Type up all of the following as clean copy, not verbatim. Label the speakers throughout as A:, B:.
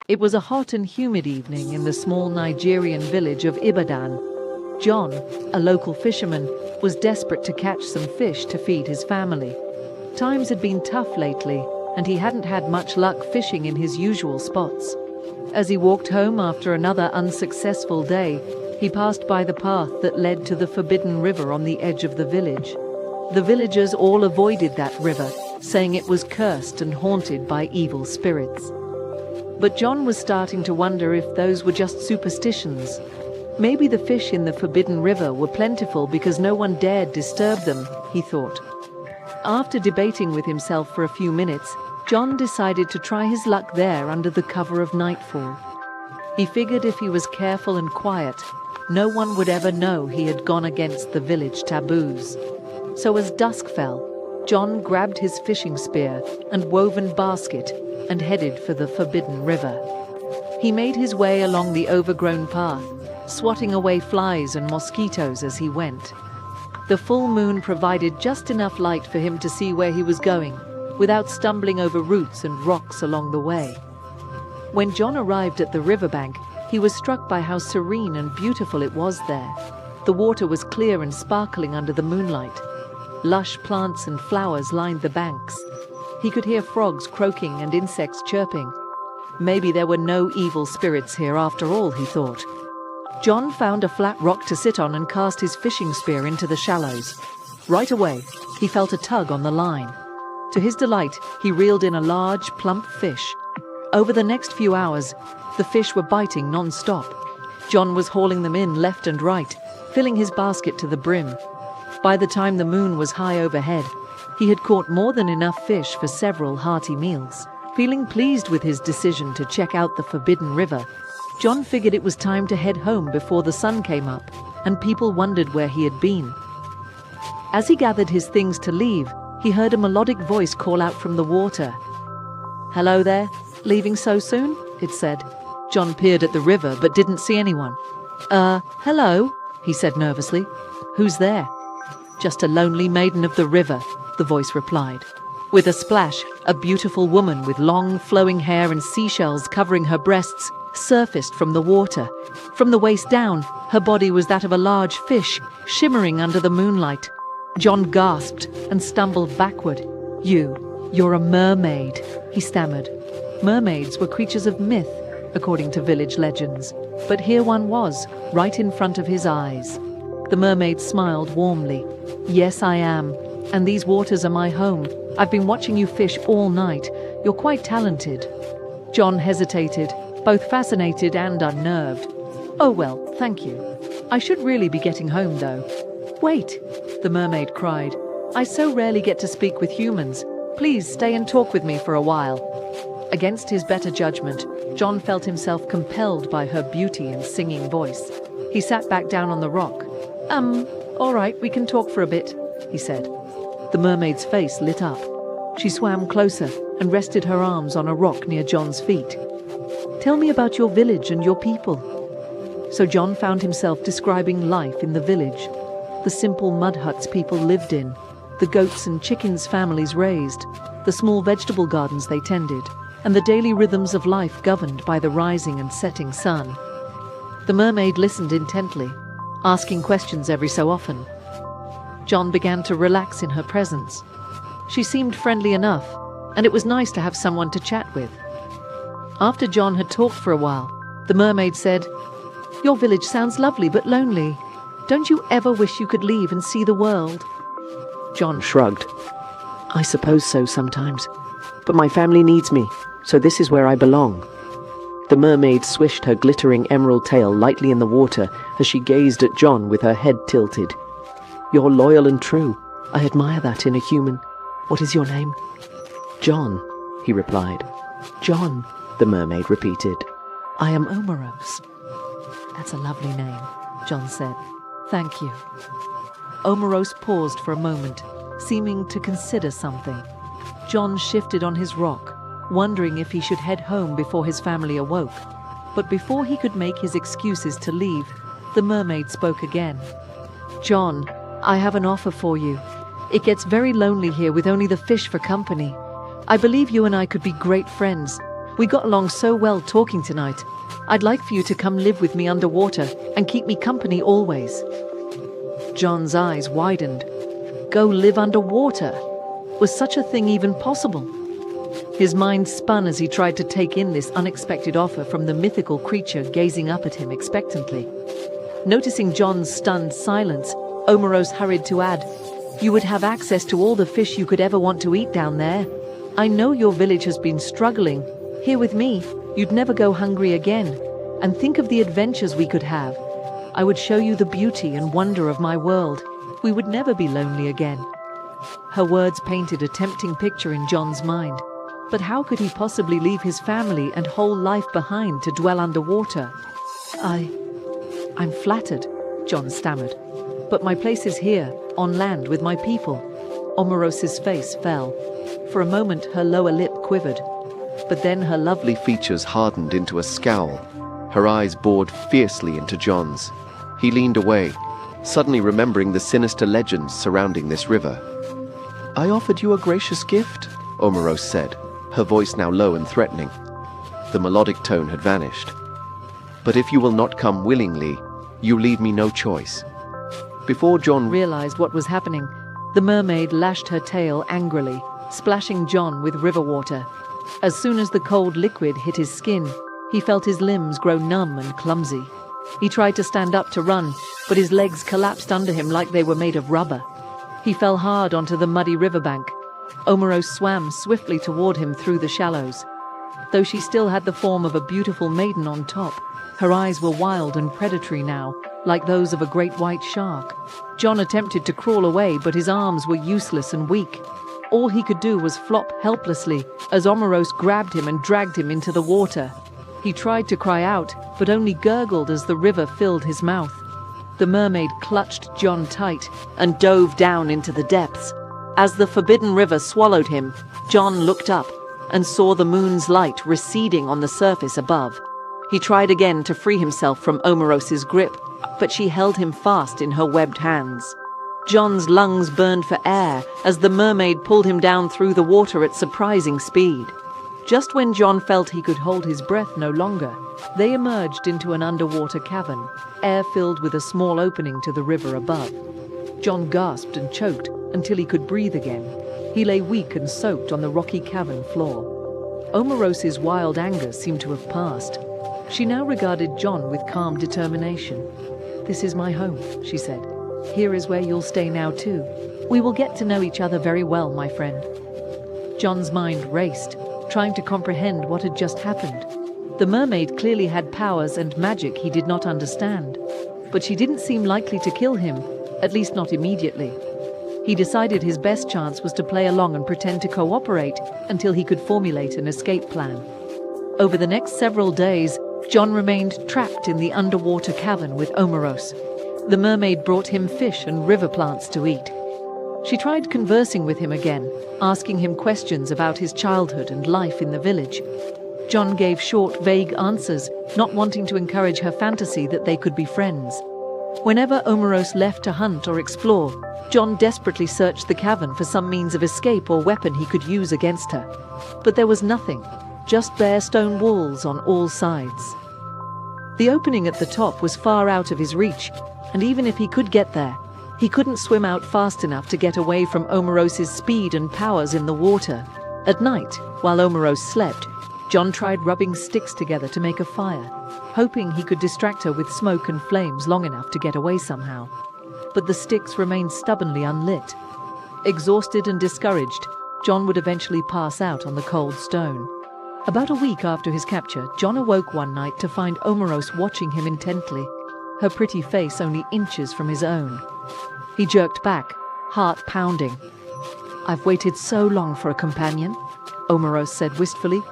A: It was a hot and humid evening in the small Nigerian village of Ibadan. John, a local fisherman, was desperate to catch some fish to feed his family. Times had been tough lately, and he hadn't had much luck fishing in his usual spots. As he walked home after another unsuccessful day, he passed by the path that led to the forbidden river on the edge of the village. The villagers all avoided that river, saying it was cursed and haunted by evil spirits. But John was starting to wonder if those were just superstitions. Maybe the fish in the forbidden river were plentiful because no one dared disturb them, he thought. After debating with himself for a few minutes, John decided to try his luck there under the cover of nightfall. He figured if he was careful and quiet, no one would ever know he had gone against the village taboos. So as dusk fell, John grabbed his fishing spear and woven basket and headed for the forbidden river. He made his way along the overgrown path, swatting away flies and mosquitoes as he went. The full moon provided just enough light for him to see where he was going, without stumbling over roots and rocks along the way. When John arrived at the riverbank, he was struck by how serene and beautiful it was there. The water was clear and sparkling under the moonlight. Lush plants and flowers lined the banks. He could hear frogs croaking and insects chirping. Maybe there were no evil spirits here after all, he thought. John found a flat rock to sit on and cast his fishing spear into the shallows. Right away, he felt a tug on the line. To his delight, he reeled in a large, plump fish. Over the next few hours, the fish were biting non-stop. John was hauling them in left and right, filling his basket to the brim. By the time the moon was high overhead, he had caught more than enough fish for several hearty meals. Feeling pleased with his decision to check out the forbidden river, John figured it was time to head home before the sun came up, and people wondered where he had been. As he gathered his things to leave, he heard a melodic voice call out from the water. "Hello there, leaving so soon?" it said. John peered at the river but didn't see anyone. Hello," he said nervously. "Who's there?" "Just a lonely maiden of the river," the voice replied. With a splash, a beautiful woman with long, flowing hair and seashells covering her breasts surfaced from the water. From the waist down, her body was that of a large fish, shimmering under the moonlight. John gasped and stumbled backward. You're a mermaid," he stammered. Mermaids were creatures of myth, according to village legends, but here one was, right in front of his eyes. The mermaid smiled warmly. "Yes, I am, and these waters are my home. I've been watching you fish all night. You're quite talented." John hesitated, both fascinated and unnerved. "Oh well, thank you. I should really be getting home, though." "Wait," the mermaid cried. "I so rarely get to speak with humans. Please stay and talk with me for a while." Against his better judgment, John felt himself compelled by her beauty and singing voice. He sat back down on the rock. All right, we can talk for a bit," he said. The mermaid's face lit up. She swam closer and rested her arms on a rock near John's feet. "Tell me about your village and your people." So John found himself describing life in the village. The simple mud huts people lived in, the goats and chickens families raised, the small vegetable gardens they tended, and the daily rhythms of life governed by the rising and setting sun. The mermaid listened intently, asking questions every so often. John began to relax in her presence. She seemed friendly enough, and it was nice to have someone to chat with. After John had talked for a while, the mermaid said, "Your village sounds lovely but lonely. Don't you ever wish you could leave and see the world?"
B: John shrugged. "I suppose so sometimes, but my family needs me, so this is where I belong." The mermaid swished her glittering emerald tail lightly in the water as she gazed at John with her head tilted. "You're loyal and true. I admire that in a human. What is your name?" "John," he replied. "John," the mermaid repeated.
A: "I am Omeros." "That's a lovely name," John said. "Thank you." Omeros paused for a moment, seeming to consider something. John shifted on his rock, wondering if he should head home before his family awoke. But before he could make his excuses to leave, the mermaid spoke again. "John, I have an offer for you. It gets very lonely here with only the fish for company. I believe you and I could be great friends. We got along so well talking tonight. I'd like for you to come live with me underwater and keep me company always." John's eyes widened. Go live underwater? Was such a thing even possible? His mind spun as he tried to take in this unexpected offer from the mythical creature gazing up at him expectantly. Noticing John's stunned silence, Omeros hurried to add, "You would have access to all the fish you could ever want to eat down there. I know your village has been struggling. Here with me, you'd never go hungry again. And think of the adventures we could have. I would show you the beauty and wonder of my world. We would never be lonely again." Her words painted a tempting picture in John's mind. But how could he possibly leave his family and whole life behind to dwell underwater? I'm flattered," John stammered. "But my place is here, on land with my people." Omeros's face fell. For a moment her lower lip quivered. But then her lovely
C: Features hardened into a scowl. Her eyes bored fiercely into John's. He leaned away, suddenly remembering the sinister legends surrounding this river. "I offered you a gracious gift," Omeros said, her voice now low and threatening. The melodic tone had vanished. "But if you will not come willingly, you leave me no choice." Before John
A: realized what was happening, the mermaid lashed her tail angrily, splashing John with river water. As soon as the cold liquid hit his skin, he felt his limbs grow numb and clumsy. He tried to stand up to run, but his legs collapsed under him like they were made of rubber. He fell hard onto the muddy riverbank. Omeros swam swiftly toward him through the shallows. Though she still had the form of a beautiful maiden on top, her eyes were wild and predatory now, like those of a great white shark. John attempted to crawl away, but his arms were useless and weak. All he could do was flop helplessly as Omeros grabbed him and dragged him into the water. He tried to cry out, but only gurgled as the river filled his mouth. The mermaid clutched John tight and dove down into the depths. As the forbidden river swallowed him, John looked up and saw the moon's light receding on the surface above. He tried again to free himself from Omeros's grip, but she held him fast in her webbed hands. John's lungs burned for air as the mermaid pulled him down through the water at surprising speed. Just when John felt he could hold his breath no longer, they emerged into an underwater cavern, air filled with a small opening to the river above. John gasped and choked until he could breathe again. He lay weak and soaked on the rocky cavern floor. Omeros's wild anger seemed to have passed. She now regarded John with calm determination. "This is my home," she said. "Here is where you'll stay now too. We will get to know each other very well, my friend." John's mind raced, trying to comprehend what had just happened. The mermaid clearly had powers and magic he did not understand, but she didn't seem likely to kill him, at least not immediately. He decided his best chance was to play along and pretend to cooperate until he could formulate an escape plan. Over the next several days, John remained trapped in the underwater cavern with Omeros. The mermaid brought him fish and river plants to eat. She tried conversing with him again, asking him questions about his childhood and life in the village. John gave short, vague answers, not wanting to encourage her fantasy that they could be friends. Whenever Omeros left to hunt or explore, John desperately searched the cavern for some means of escape or weapon he could use against her. But there was nothing, just bare stone walls on all sides. The opening at the top was far out of his reach, and even if he could get there, he couldn't swim out fast enough to get away from Omeros's speed and powers in the water. At night, while Omeros slept, John tried rubbing sticks together to make a fire, hoping he could distract her with smoke and flames long enough to get away somehow. But the sticks remained stubbornly unlit. Exhausted and discouraged, John would eventually pass out on the cold stone. About a week after his capture, John awoke one night to find Omeros watching him intently, her pretty face only inches from his own. He jerked back, heart pounding. "I've waited so long for a companion," Omeros said wistfully.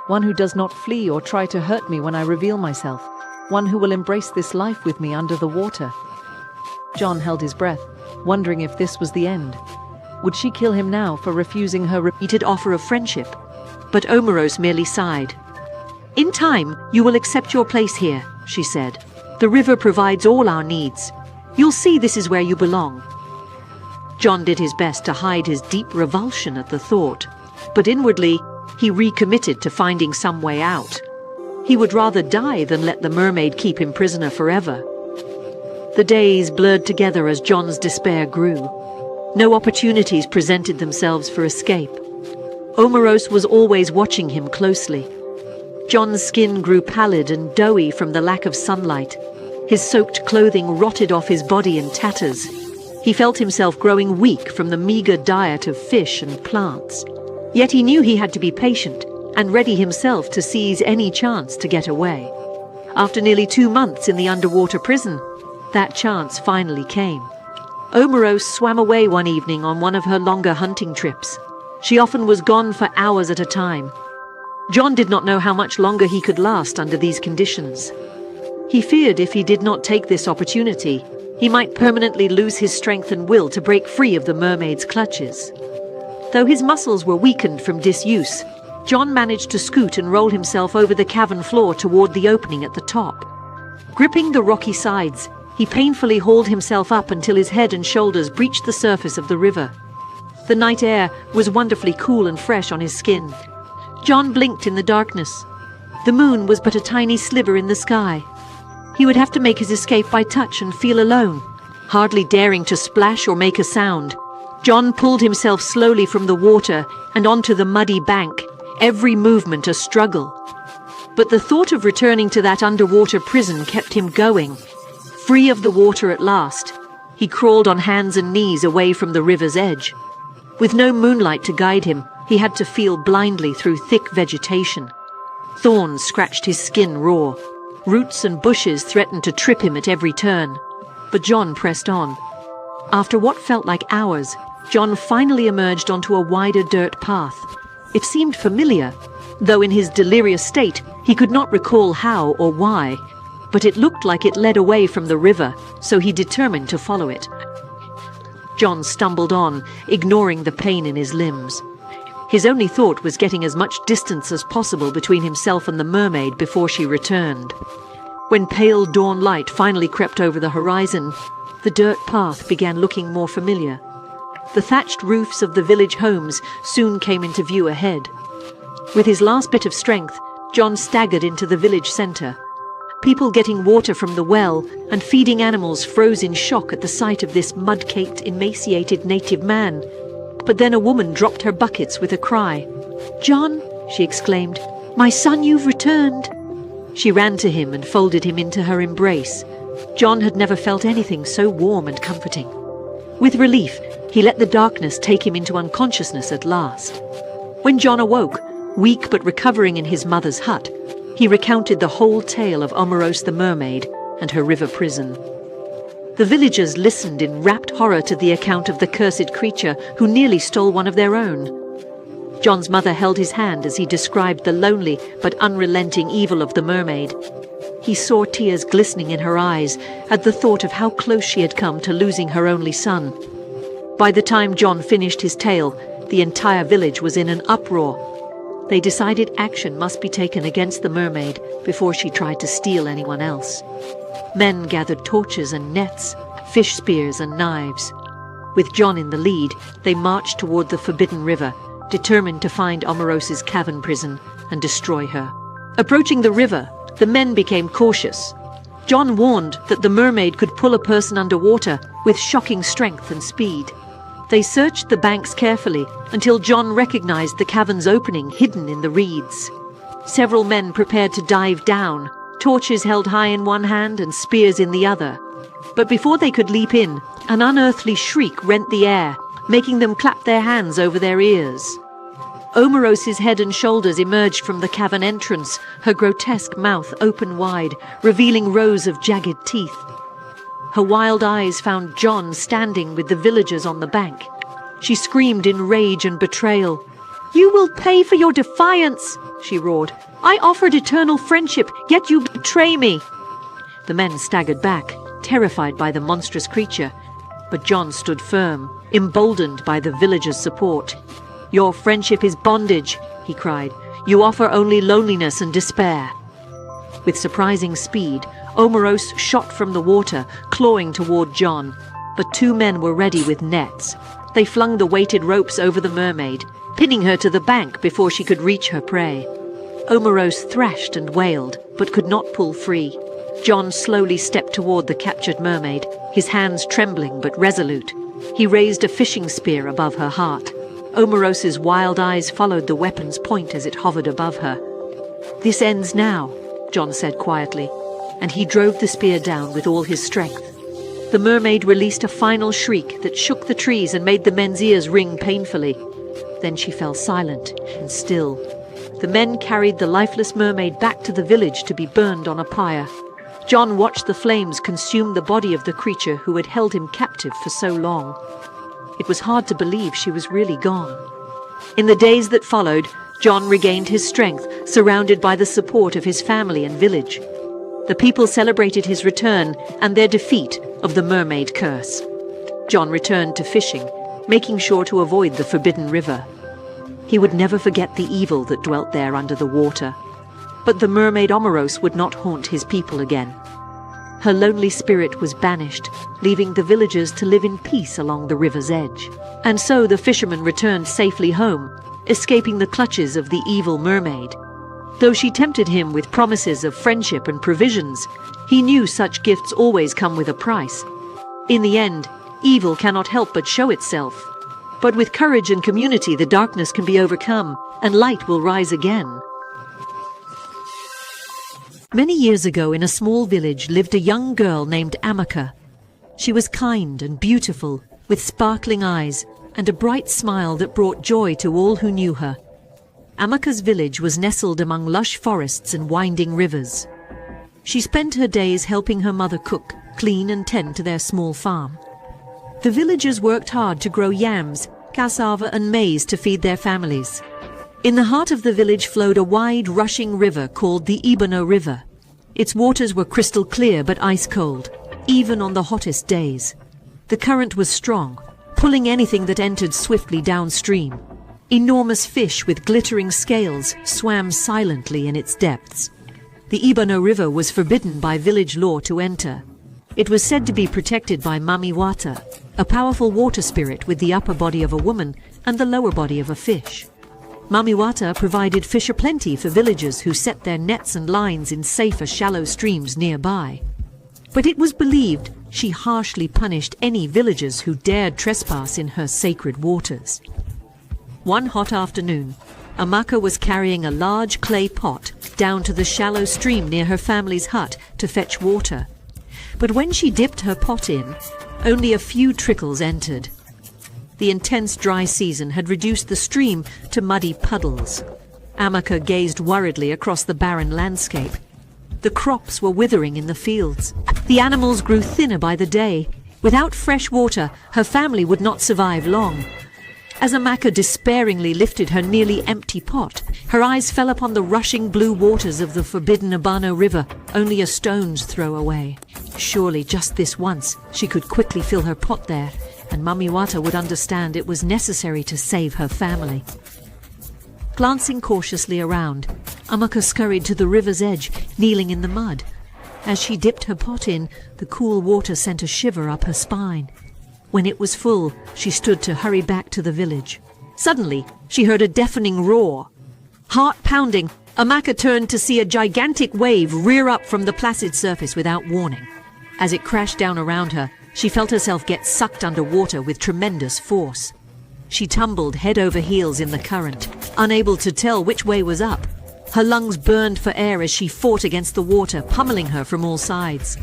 A: "One who does not flee or try to hurt me when I reveal myself. One who will embrace this life with me under the water." John held his breath, wondering if this was the end. Would she kill him now for refusing her repeated offer of friendship? But Omeros merely sighed. "In time, you will accept your place here," she said. "The river provides all our needs. You'll see this is where you belong." John did his best to hide his deep revulsion at the thought, but inwardly, he recommitted to finding some way out. He would rather die than let the mermaid keep him prisoner forever. The days blurred together as John's despair grew. No opportunities presented themselves for escape. Omeros was always watching him closely. John's skin grew pallid and doughy from the lack of sunlight. His soaked clothing rotted off his body in tatters. He felt himself growing weak from the meager diet of fish and plants. Yet he knew he had to be patient and ready himself to seize any chance to get away. After nearly 2 months in the underwater prison, that chance finally came. Omeros swam away one evening on one of her longer hunting trips. She often was gone for hours at a time. John did not know how much longer he could last under these conditions. He feared if he did not take this opportunity, he might permanently lose his strength and will to break free of the mermaid's clutches. Though his muscles were weakened from disuse, John managed to scoot and roll himself over the cavern floor toward the opening at the top. Gripping the rocky sides, he painfully hauled himself up until his head and shoulders breached the surface of the river. The night air was wonderfully cool and fresh on his skin. John blinked in the darkness. The moon was but a tiny sliver in the sky. He would have to make his escape by touch and feel alone, hardly daring to splash or make a sound. John pulled himself slowly from the water and onto the muddy bank, every movement a struggle. But the thought of returning to that underwater prison kept him going. Free of the water at last, he crawled on hands and knees away from the river's edge. With no moonlight to guide him, he had to feel blindly through thick vegetation. Thorns scratched his skin raw. Roots and bushes threatened to trip him at every turn. But John pressed on. After what felt like hours, John finally emerged onto a wider dirt path. It seemed familiar, though in his delirious state he could not recall how or why. But it looked like it led away from the river, so he determined to follow it. John stumbled on, ignoring the pain in his limbs. His only thought was getting as much distance as possible between himself and the mermaid before she returned. When pale dawn light finally crept over the horizon, the dirt path began looking more familiar. The thatched roofs of the village homes soon came into view ahead. With his last bit of strength, John staggered into the village centre. People getting water from the well and feeding animals froze in shock at the sight of this mud-caked, emaciated native man. But then a woman dropped her buckets with a cry. "John," she exclaimed, "my son, you've returned." She ran to him and folded him into her embrace. John had never felt anything so warm and comforting. With relief, he let the darkness take him into unconsciousness at last. When John awoke, weak but recovering in his mother's hut, he recounted the whole tale of Omeros the mermaid and her river prison. The villagers listened in rapt horror to the account of the cursed creature who nearly stole one of their own. John's mother held his hand as he described the lonely but unrelenting evil of the mermaid. He saw tears glistening in her eyes at the thought of how close she had come to losing her only son. By the time John finished his tale, the entire village was in an uproar. They decided action must be taken against the mermaid before she tried to steal anyone else. Men gathered torches and nets, fish spears and knives. With John in the lead, they marched toward the forbidden river, determined to find Omeros's cavern prison and destroy her. Approaching the river, the men became cautious. John warned that the mermaid could pull a person underwater with shocking strength and speed. They searched the banks carefully until John recognized the cavern's opening hidden in the reeds. Several men prepared to dive down, torches held high in one hand and spears in the other. But before they could leap in, an unearthly shriek rent the air, making them clap their hands over their ears. Omeros's head and shoulders emerged from the cavern entrance, her grotesque mouth open wide, revealing rows of jagged teeth. Her wild eyes found John standing with the villagers on the bank. She screamed in rage and betrayal. "You will pay for your defiance," she roared. "I offered eternal friendship, yet you betray me." The men staggered back, terrified by the monstrous creature. But John stood firm, emboldened by the villagers' support. "Your friendship is bondage," he cried. "You offer only loneliness and despair." With surprising speed, Omeros shot from the water, clawing toward John. But 2 men were ready with nets.
D: They flung the weighted ropes over the mermaid, pinning her to the bank before she could reach her prey. Omeros thrashed and wailed, but could not pull free. John slowly stepped toward the captured mermaid, his hands trembling but resolute. He raised a fishing spear above her heart. Omeros's wild eyes followed the weapon's point as it hovered above her. "This ends now," John said quietly, and he drove the spear down with all his strength. The mermaid released a final shriek that shook the trees and made the men's ears ring painfully. Then she fell silent and still. The men carried the lifeless mermaid back to the village to be burned on a pyre. John watched the flames consume the body of the creature who had held him captive for so long. It was hard to believe she was really gone. In the days that followed, John regained his strength, surrounded by the support of his family and village. The people celebrated his return and their defeat of the mermaid curse. John returned to fishing, making sure to avoid the forbidden river. He would never forget the evil that dwelt there under the water. But the mermaid Omeros would not haunt his people again. Her lonely spirit was banished, leaving the villagers to live in peace along the river's edge. And so the fisherman returned safely home, escaping the clutches of the evil mermaid. Though she tempted him with promises of friendship and provisions, he knew such gifts always come with a price. In the end, evil cannot help but show itself. But with courage and community, the darkness can be overcome, and light will rise again. Many years ago, in a small village, lived a young girl named Amaka. She was kind and beautiful, with sparkling eyes and a bright smile that brought joy to all who knew her. Amaka's village was nestled among lush forests and winding rivers. She spent her days helping her mother cook, clean and tend to their small farm. The villagers worked hard to grow yams, cassava and maize to feed their families. In the heart of the village flowed a wide, rushing river called the Ibano River. Its waters were crystal clear but ice cold, even on the hottest days. The current was strong, pulling anything that entered swiftly downstream. Enormous fish with glittering scales swam silently in its depths. The Ibano River was forbidden by village law to enter. It was said to be protected by Mami Wata, a powerful water spirit with the upper body of a woman and the lower body of a fish. Mami Wata provided fish aplenty for villagers who set their nets and lines in safer, shallow streams nearby. But it was believed she harshly punished any villagers who dared trespass in her sacred waters. One hot afternoon, Amaka was carrying a large clay pot down to the shallow stream near her family's hut to fetch water. But when she dipped her pot in, only a few trickles entered. The intense dry season had reduced the stream to muddy puddles. Amaka gazed worriedly across the barren landscape. The crops were withering in the fields. The animals grew thinner by the day. Without fresh water, her family would not survive long. As Amaka despairingly lifted her nearly empty pot, her eyes fell upon the rushing blue waters of the forbidden Ibano River, only a stone's throw away. Surely just this once she could quickly fill her pot there, and Mami Wata would understand it was necessary to save her family. Glancing cautiously around, Amaka scurried to the river's edge, kneeling in the mud. As she dipped her pot in, the cool water sent a shiver up her spine. When it was full, she stood to hurry back to the village. Suddenly, she heard a deafening roar. Heart pounding, Amaka turned to see a gigantic wave rear up from the placid surface without warning. As it crashed down around her, she felt herself get sucked underwater with tremendous force. She tumbled head over heels in the current, unable to tell which way was up. Her lungs burned for air as she fought against the water, pummeling her from all sides.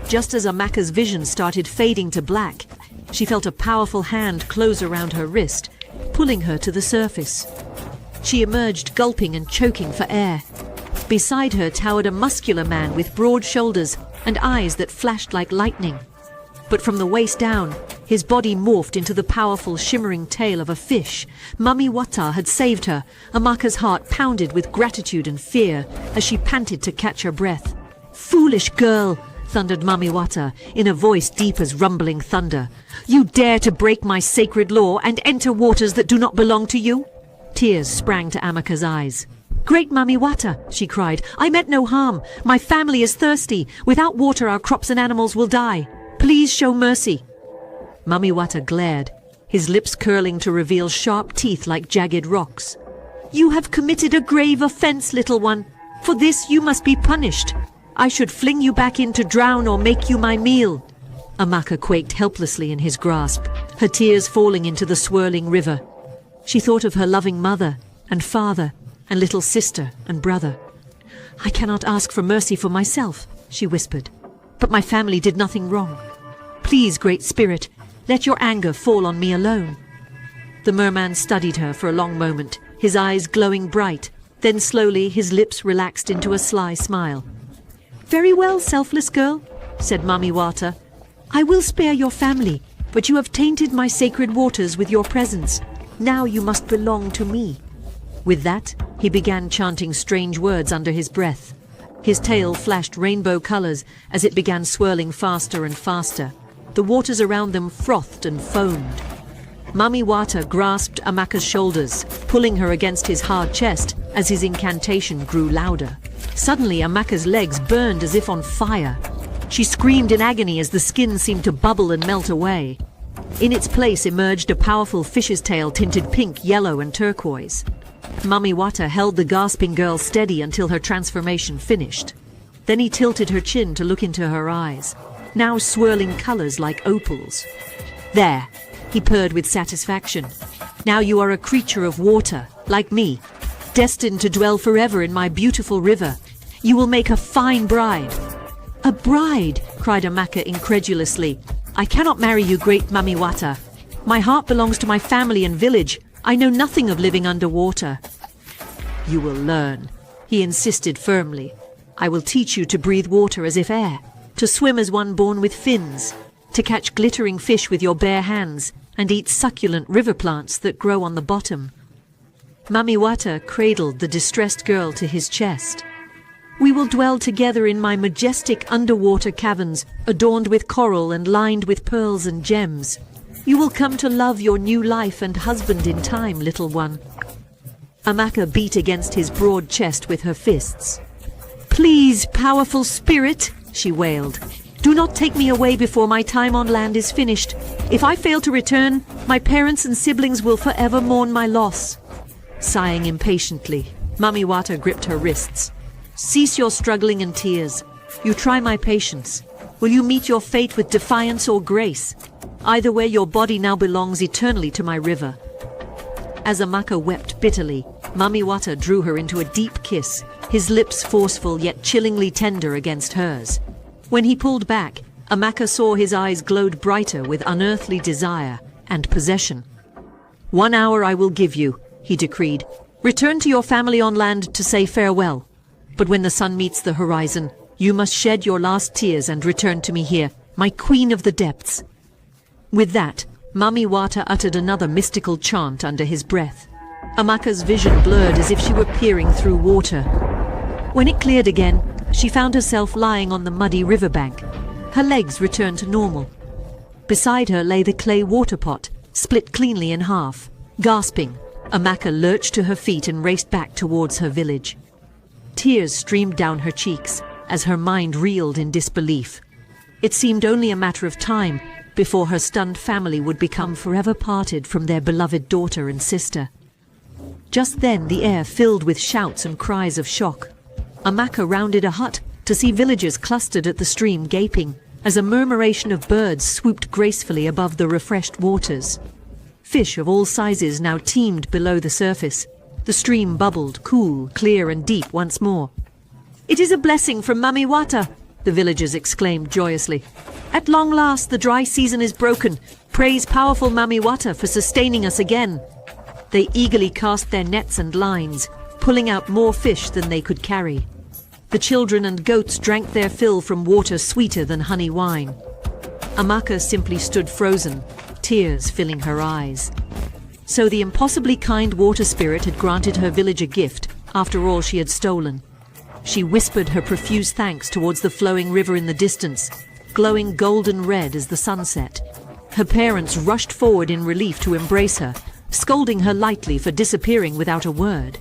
D: Just as Amaka's vision started fading to black, she felt a powerful hand close around her wrist, pulling her to the surface. She emerged, gulping and choking for air. Beside her towered a muscular man with broad shoulders and eyes that flashed like lightning. But from the waist down, his body morphed into the powerful, shimmering tail of a fish. Mami Wata had saved her. Amaka's heart pounded with gratitude and fear as she panted to catch her breath. "Foolish girl!" thundered Mami Wata in a voice deep as rumbling thunder. "You dare to break my sacred law and enter waters that do not belong to you?" Tears sprang to Amaka's eyes. "Great Mami Wata," she cried, "I meant no harm. My family is thirsty. Without water our crops and animals will die. Please show mercy." Mami Wata glared, his lips curling to reveal sharp teeth like jagged rocks. "You have committed a grave offense, little one. For this you must be punished. I should fling you back in to drown or make you my meal." Amaka quaked helplessly in his grasp, her tears falling into the swirling river. She thought of her loving mother and father and little sister and brother. "I cannot ask for mercy for myself," she whispered. "But my family did nothing wrong. Please, Great Spirit, let your anger fall on me alone." The merman studied her for a long moment, his eyes glowing bright. Then slowly his lips relaxed into a sly smile. "Very well, selfless girl," said Mami Wata. "I will spare your family, but you have tainted my sacred waters with your presence. Now you must belong to me." With that, he began chanting strange words under his breath. His tail flashed rainbow colors as it began swirling faster and faster. The waters around them frothed and foamed. Mami Wata grasped Amaka's shoulders, pulling her against his hard chest as his incantation grew louder. Suddenly, Amaka's legs burned as if on fire. She screamed in agony as the skin seemed to bubble and melt away. In its place emerged a powerful fish's tail tinted pink, yellow, and turquoise. Mami Wata held the gasping girl steady until her transformation finished. Then he tilted her chin to look into her eyes, now swirling colors like opals. "There," he purred with satisfaction. "Now you are a creature of water, like me, destined to dwell forever in my beautiful river. You will make a fine bride." "A bride?" cried Amaka incredulously. "I cannot marry you, great Mami Wata. My heart belongs to my family and village. I know nothing of living underwater." "You will learn," he insisted firmly. "I will teach you to breathe water as if air, to swim as one born with fins, to catch glittering fish with your bare hands, and eat succulent river plants that grow on the bottom." Mami Wata cradled the distressed girl to his chest. "We will dwell together in my majestic underwater caverns, adorned with coral and lined with pearls and gems. You will come to love your new life and husband in time, little one." Amaka beat against his broad chest with her fists. "Please, powerful spirit," she wailed. "Do not take me away before my time on land is finished. If I fail to return, my parents and siblings will forever mourn my loss." Sighing impatiently, Mami Wata gripped her wrists. "Cease your struggling and tears. You try my patience. Will you meet your fate with defiance or grace? Either way, your body now belongs eternally to my river." As Amaka wept bitterly, Mami Wata drew her into a deep kiss, his lips forceful yet chillingly tender against hers. When he pulled back, Amaka saw his eyes glowed brighter with unearthly desire and possession. "1 hour I will give you," he decreed. "Return to your family on land to say farewell. But when the sun meets the horizon, you must shed your last tears and return to me here, my queen of the depths." With that, Mami Wata uttered another mystical chant under his breath. Amaka's vision blurred as if she were peering through water. When it cleared again, she found herself lying on the muddy riverbank. Her legs returned to normal. Beside her lay the clay water pot, split cleanly in half. Gasping, Amaka lurched to her feet and raced back towards her village. Tears streamed down her cheeks as her mind reeled in disbelief. It seemed only a matter of time before her stunned family would become forever parted from their beloved daughter and sister. Just then the air filled with shouts and cries of shock. Amaka rounded a hut to see villagers clustered at the stream gaping as a murmuration of birds swooped gracefully above the refreshed waters. Fish of all sizes now teemed below the surface. The stream bubbled, cool, clear and deep once more. "It is a blessing from Mami Wata," the villagers exclaimed joyously. "At long last the dry season is broken. Praise powerful Mami Wata for sustaining us again." They eagerly cast their nets and lines, pulling out more fish than they could carry. The children and goats drank their fill from water sweeter than honey wine. Amaka simply stood frozen, tears filling her eyes. So the impossibly kind water spirit had granted her village a gift after all she had stolen. She whispered her profuse thanks towards the flowing river in the distance, glowing golden red as the sun set. Her parents rushed forward in relief to embrace her, scolding her lightly for disappearing without a word.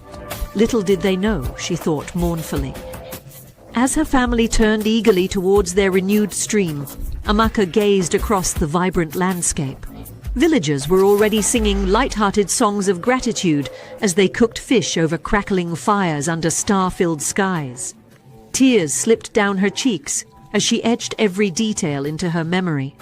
D: Little did they know, she thought mournfully. As her family turned eagerly towards their renewed stream, Amaka gazed across the vibrant landscape. Villagers were already singing light-hearted songs of gratitude as they cooked fish over crackling fires under star-filled skies. Tears slipped down her cheeks as she etched every detail into her memory.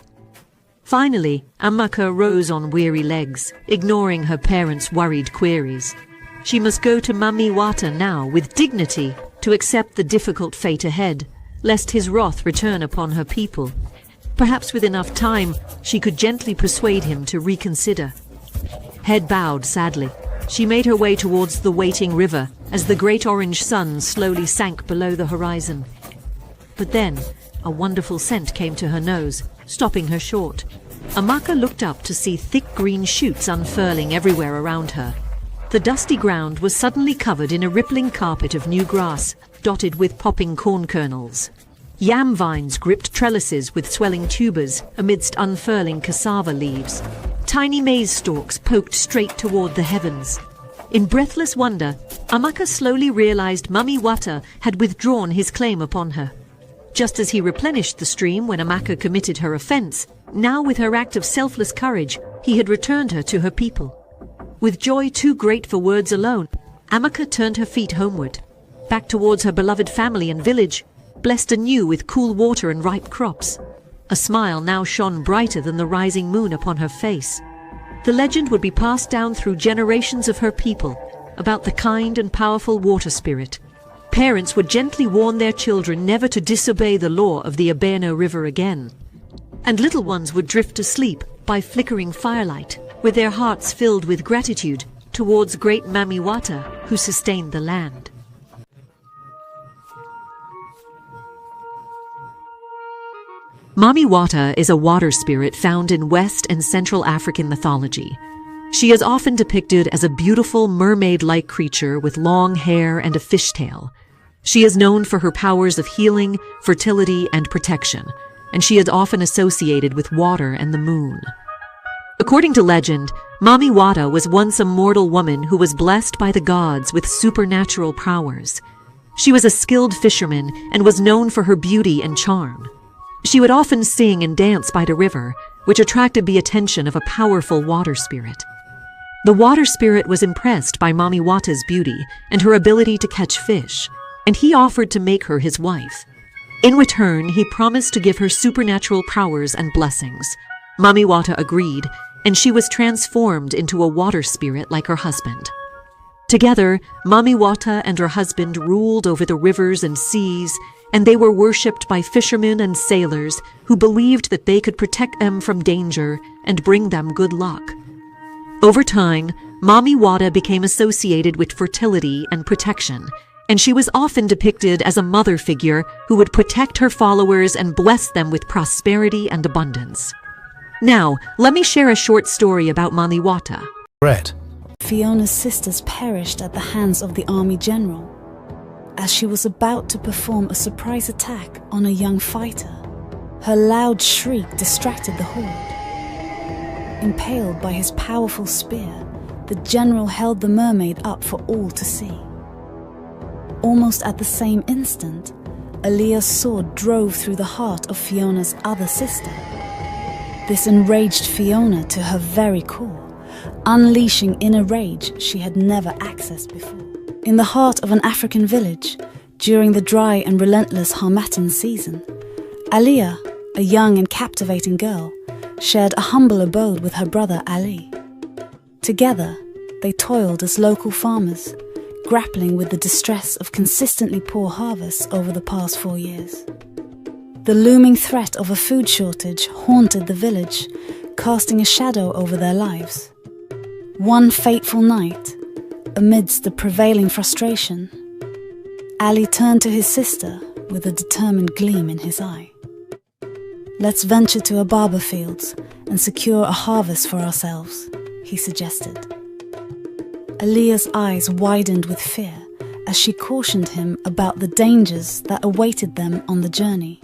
D: Finally, Amaka rose on weary legs, ignoring her parents' worried queries. She must go to Mami Wata now with dignity to accept the difficult fate ahead, lest his wrath return upon her people. Perhaps with enough time, she could gently persuade him to reconsider. Head bowed sadly, she made her way towards the waiting river as the great orange sun slowly sank below the horizon. But then, a wonderful scent came to her nose, stopping her short. Amaka looked up to see thick green shoots unfurling everywhere around her. The dusty ground was suddenly covered in a rippling carpet of new grass, dotted with popping corn kernels. Yam vines gripped trellises with swelling tubers amidst unfurling cassava leaves. Tiny maize stalks poked straight toward the heavens. In breathless wonder, Amaka slowly realized Mami Wata had withdrawn his claim upon her. Just as he replenished the stream when Amaka committed her offense, now with her act of selfless courage, he had returned her to her people. With joy too great for words alone, Amaka turned her feet homeward, back towards her beloved family and village, blessed anew with cool water and ripe crops. A smile now shone brighter than the rising moon upon her face. The legend would be passed down through generations of her people about the kind and powerful water spirit. Parents would gently warn their children never to disobey the law of the Abeno River again. And little ones would drift to sleep by flickering firelight, with their hearts filled with gratitude towards great Mami Wata, who sustained the land. Mami Wata is a water spirit found in West and Central African mythology. She is often depicted as a beautiful mermaid-like creature with long hair and a fishtail. She is known for her powers of healing, fertility, and protection, and she is often associated with water and the moon. According to legend, Mami Wata was once a mortal woman who was blessed by the gods with supernatural powers. She was a skilled fisherman and was known for her beauty and charm. She would often sing and dance by the river, which attracted the attention of a powerful water spirit. The water spirit was impressed by Mami Wata's beauty and her ability to catch fish, and he offered to make her his wife. In return, he promised to give her supernatural powers and blessings. Mami Wata agreed, and she was transformed into a water spirit like her husband. Together, Mami Wata and her husband ruled over the rivers and seas, and they were worshipped by fishermen and sailors who believed that they could protect them from danger and bring them good luck. Over time, Mami Wata became associated with fertility and protection, and she was often depicted as a mother figure who would protect her followers and bless them with prosperity and abundance. Now, let me share a short story about Mami Wata.
E: Red.
F: Fiona's sisters perished at the hands of the army general as she was about to perform a surprise attack on a young fighter. Her loud shriek distracted the horde. Impaled by his powerful spear, the general held the mermaid up for all to see. Almost at the same instant, Aaliyah's sword drove through the heart of Fiona's other sister. This enraged Fiona to her very core, unleashing inner rage she had never accessed before. In the heart of an African village, during the dry and relentless Harmattan season, Aaliyah, a young and captivating girl, shared a humble abode with her brother Ali. Together, they toiled as local farmers, grappling with the distress of consistently poor harvests over the past 4 years. The looming threat of a food shortage haunted the village, casting a shadow over their lives. One fateful night, amidst the prevailing frustration, Ali turned to his sister with a determined gleam in his eye. "Let's venture to a barber fields and secure a harvest for ourselves," he suggested. Aaliyah's eyes widened with fear as she cautioned him about the dangers that awaited them on the journey,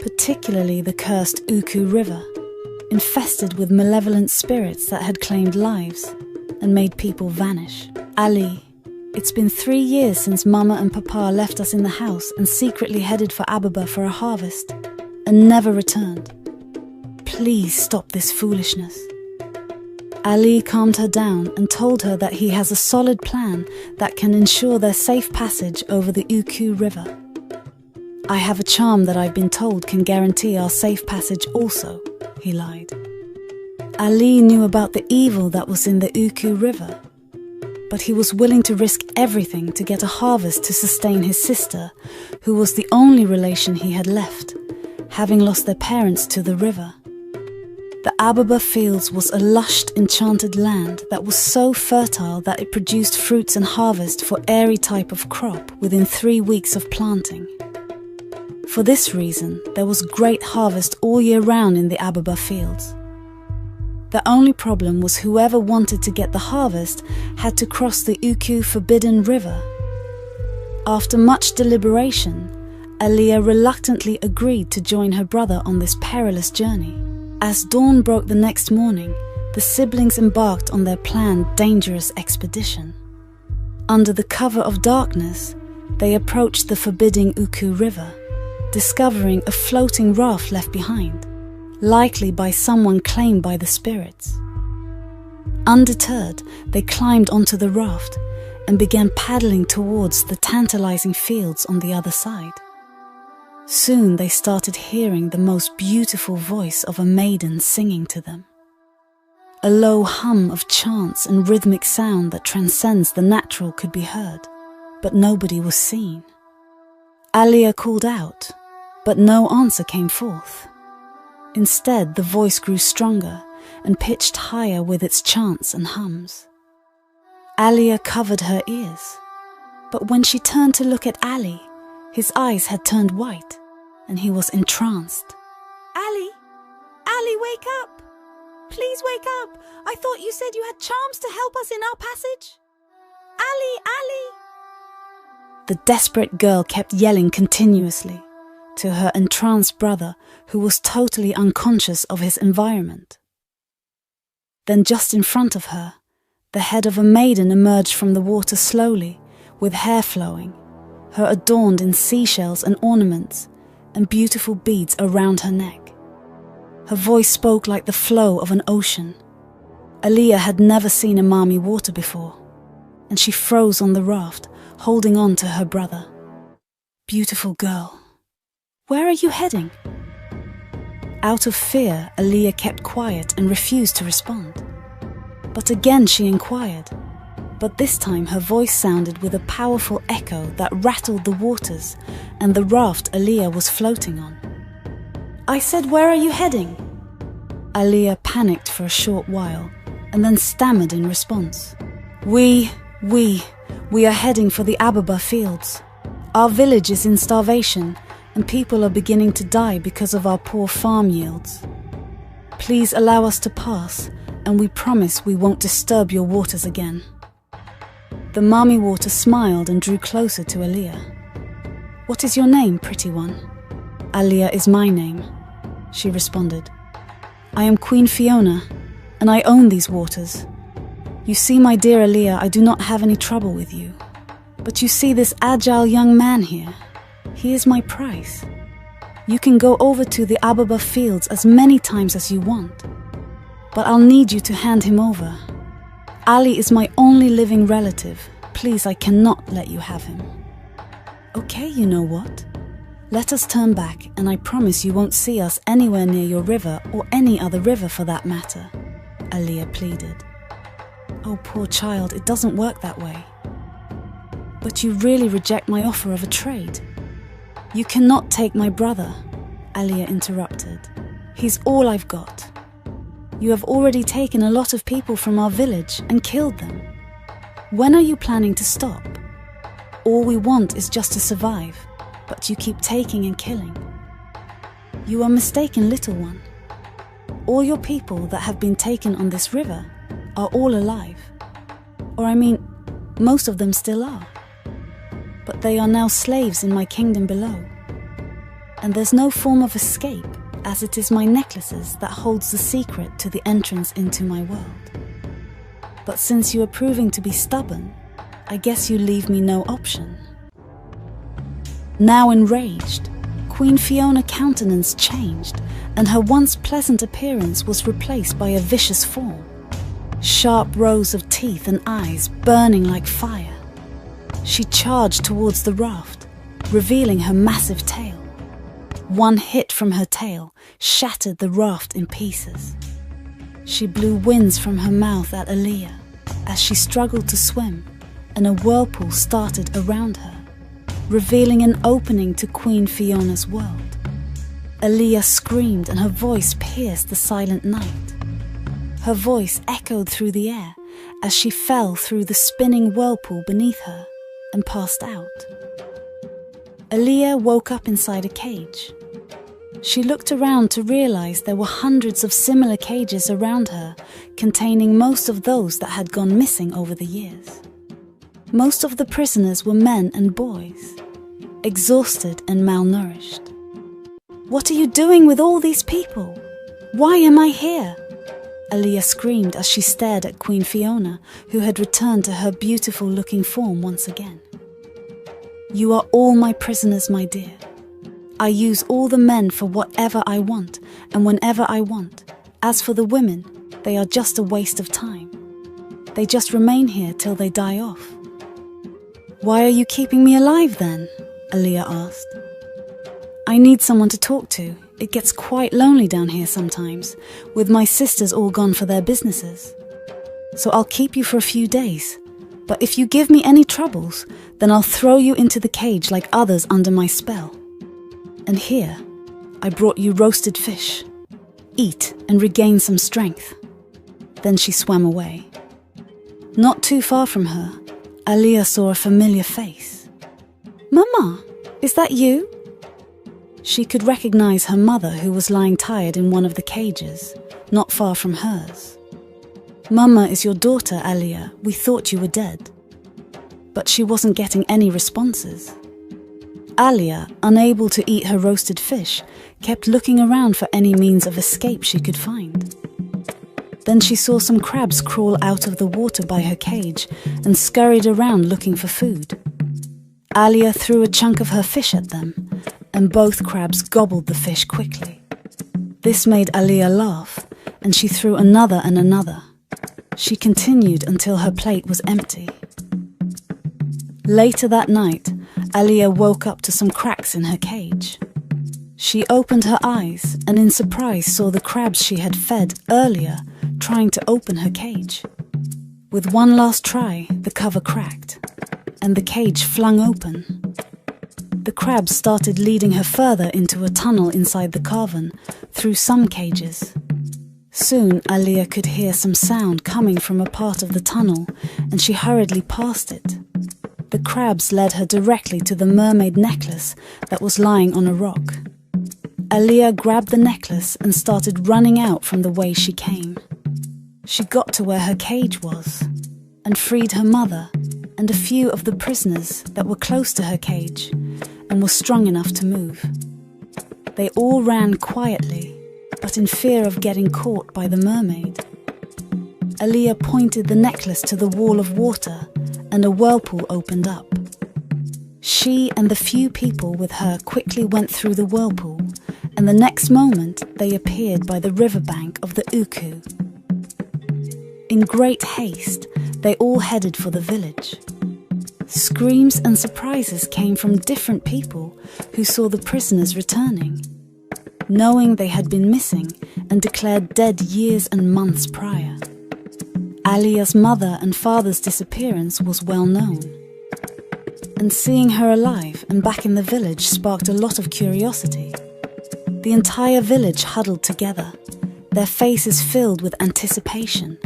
F: particularly the cursed Uku River, infested with malevolent spirits that had claimed lives and made people vanish. "Ali, it's been 3 years since Mama and Papa left us in the house and secretly headed for Ababa for a harvest, and never returned. Please stop this foolishness." Ali calmed her down and told her that he has a solid plan that can ensure their safe passage over the Uku River. I have a charm that I've been told can guarantee our safe passage also, he lied. Ali knew about the evil that was in the Uku River, but he was willing to risk everything to get a harvest to sustain his sister, who was the only relation he had left, having lost their parents to the river. The Ababa Fields was a lush, enchanted land that was so fertile that it produced fruits and harvest for every type of crop within 3 weeks of planting. For this reason, there was great harvest all year round in the Ababa Fields. The only problem was whoever wanted to get the harvest had to cross the Uku Forbidden River. After much deliberation, Aliyah reluctantly agreed to join her brother on this perilous journey. As dawn broke the next morning, the siblings embarked on their planned dangerous expedition. Under the cover of darkness, they approached the forbidding Uku River, discovering a floating raft left behind, likely by someone claimed by the spirits. Undeterred, they climbed onto the raft and began paddling towards the tantalizing fields on the other side. Soon they started hearing the most beautiful voice of a maiden singing to them. A low hum of chants and rhythmic sound that transcends the natural could be heard, but nobody was seen. Aliyah called out, but no answer came forth. Instead, the voice grew stronger and pitched higher with its chants and hums. Aliyah covered her ears, but when she turned to look at Ali, his eyes had turned white, and he was entranced.
E: Ali! Ali, wake up! Please wake up! I thought you said you had charms to help us in our passage. Ali! Ali!
F: The desperate girl kept yelling continuously to her entranced brother, who was totally unconscious of his environment. Then just in front of her, the head of a maiden emerged from the water slowly, with hair flowing, her adorned in seashells and ornaments, and beautiful beads around her neck. Her voice spoke like the flow of an ocean. Aliyah had never seen a Mami Wata before, and she froze on the raft, holding on to her brother. Beautiful girl, where are you heading? Out of fear, Aliyah kept quiet and refused to respond. But again she inquired, but this time her voice sounded with a powerful echo that rattled the waters and the raft Aliyah was floating on. I said, where are you heading? Aliyah panicked for a short while and then stammered in response. We are heading for the Ababa Fields. Our village is in starvation and people are beginning to die because of our poor farm yields. Please allow us to pass, and we promise we won't disturb your waters again. The Mami Wata smiled and drew closer to Aliyah. What is your name, pretty one? Aliyah is my name, she responded. I am Queen Fiona, and I own these waters. You see, my dear Aliyah, I do not have any trouble with you. But you see this agile young man here? He is my prize. You can go over to the Ababa Fields as many times as you want, but I'll need you to hand him over. Ali is my only living relative. Please, I cannot let you have him. Okay, you know what? Let us turn back, and I promise you won't see us anywhere near your river, or any other river for that matter, Aliyah pleaded. Oh, poor child, it doesn't work that way. But you really reject my offer of a trade. You cannot take my brother, Aliyah interrupted. He's all I've got. You have already taken a lot of people from our village and killed them. When are you planning to stop? All we want is just to survive, but you keep taking and killing. You are mistaken, little one. All your people that have been taken on this river are all alive. Or I mean, most of them still are. But they are now slaves in my kingdom below. And there's no form of escape, as it is my necklaces that holds the secret to the entrance into my world. But since you are proving to be stubborn, I guess you leave me no option. Now enraged, Queen Fiona's countenance changed, and her once pleasant appearance was replaced by a vicious form. sharp rows of teeth and eyes burning like fire. She charged towards the raft, revealing her massive tail. One hit from her tail shattered the raft in pieces. She blew winds from her mouth at Aaliyah as she struggled to swim, and a whirlpool started around her, revealing an opening to Queen Fiona's world. Aaliyah screamed and her voice pierced the silent night. Her voice echoed through the air as she fell through the spinning whirlpool beneath her and passed out. Aaliyah woke up inside a cage. She looked around to realize there were hundreds of similar cages around her, containing most of those that had gone missing over the years. Most of the prisoners were men and boys, exhausted and malnourished. "What are you doing with all these people? Why am I here?" Aaliyah screamed as she stared at Queen Fiona, who had returned to her beautiful-looking form once again. "You are all my prisoners, my dear. I use all the men for whatever I want and whenever I want. As for the women, they are just a waste of time. They just remain here till they die off." "Why are you keeping me alive then?" Aaliyah asked. "I need someone to talk to. It gets quite lonely down here sometimes, with my sisters all gone for their businesses. So I'll keep you for a few days. But if you give me any troubles, then I'll throw you into the cage like others under my spell. And here, I brought you roasted fish. Eat and regain some strength." Then she swam away. Not too far from her, Aaliyah saw a familiar face. "Mama, is that you?" She could recognize her mother, who was lying tired in one of the cages, not far from hers. "Mama is your daughter, Aaliyah. We thought you were dead." But she wasn't getting any responses. Aaliyah, unable to eat her roasted fish, kept looking around for any means of escape she could find. Then she saw some crabs crawl out of the water by her cage and scurried around looking for food. Aaliyah threw a chunk of her fish at them, and both crabs gobbled the fish quickly. This made Aaliyah laugh, and she threw another and another. She continued until her plate was empty. Later that night, Aaliyah woke up to some cracks in her cage. She opened her eyes and in surprise saw the crabs she had fed earlier trying to open her cage. With one last try, the cover cracked, and the cage flung open. The crabs started leading her further into a tunnel inside the cavern, through some cages. Soon, Aaliyah could hear some sound coming from a part of the tunnel, and she hurriedly passed it. The crabs led her directly to the mermaid necklace that was lying on a rock. Aaliyah grabbed the necklace and started running out from the way she came. She got to where her cage was, and freed her mother and a few of the prisoners that were close to her cage and were strong enough to move. They all ran quietly, but in fear of getting caught by the mermaid. Aaliyah pointed the necklace to the wall of water, and a whirlpool opened up. She and the few people with her quickly went through the whirlpool, and the next moment they appeared by the riverbank of the Uku. In great haste, they all headed for the village. Screams and surprises came from different people who saw the prisoners returning, knowing they had been missing and declared dead years and months prior. Aaliyah's mother and father's disappearance was well known, and seeing her alive and back in the village sparked a lot of curiosity. The entire village huddled together, their faces filled with anticipation,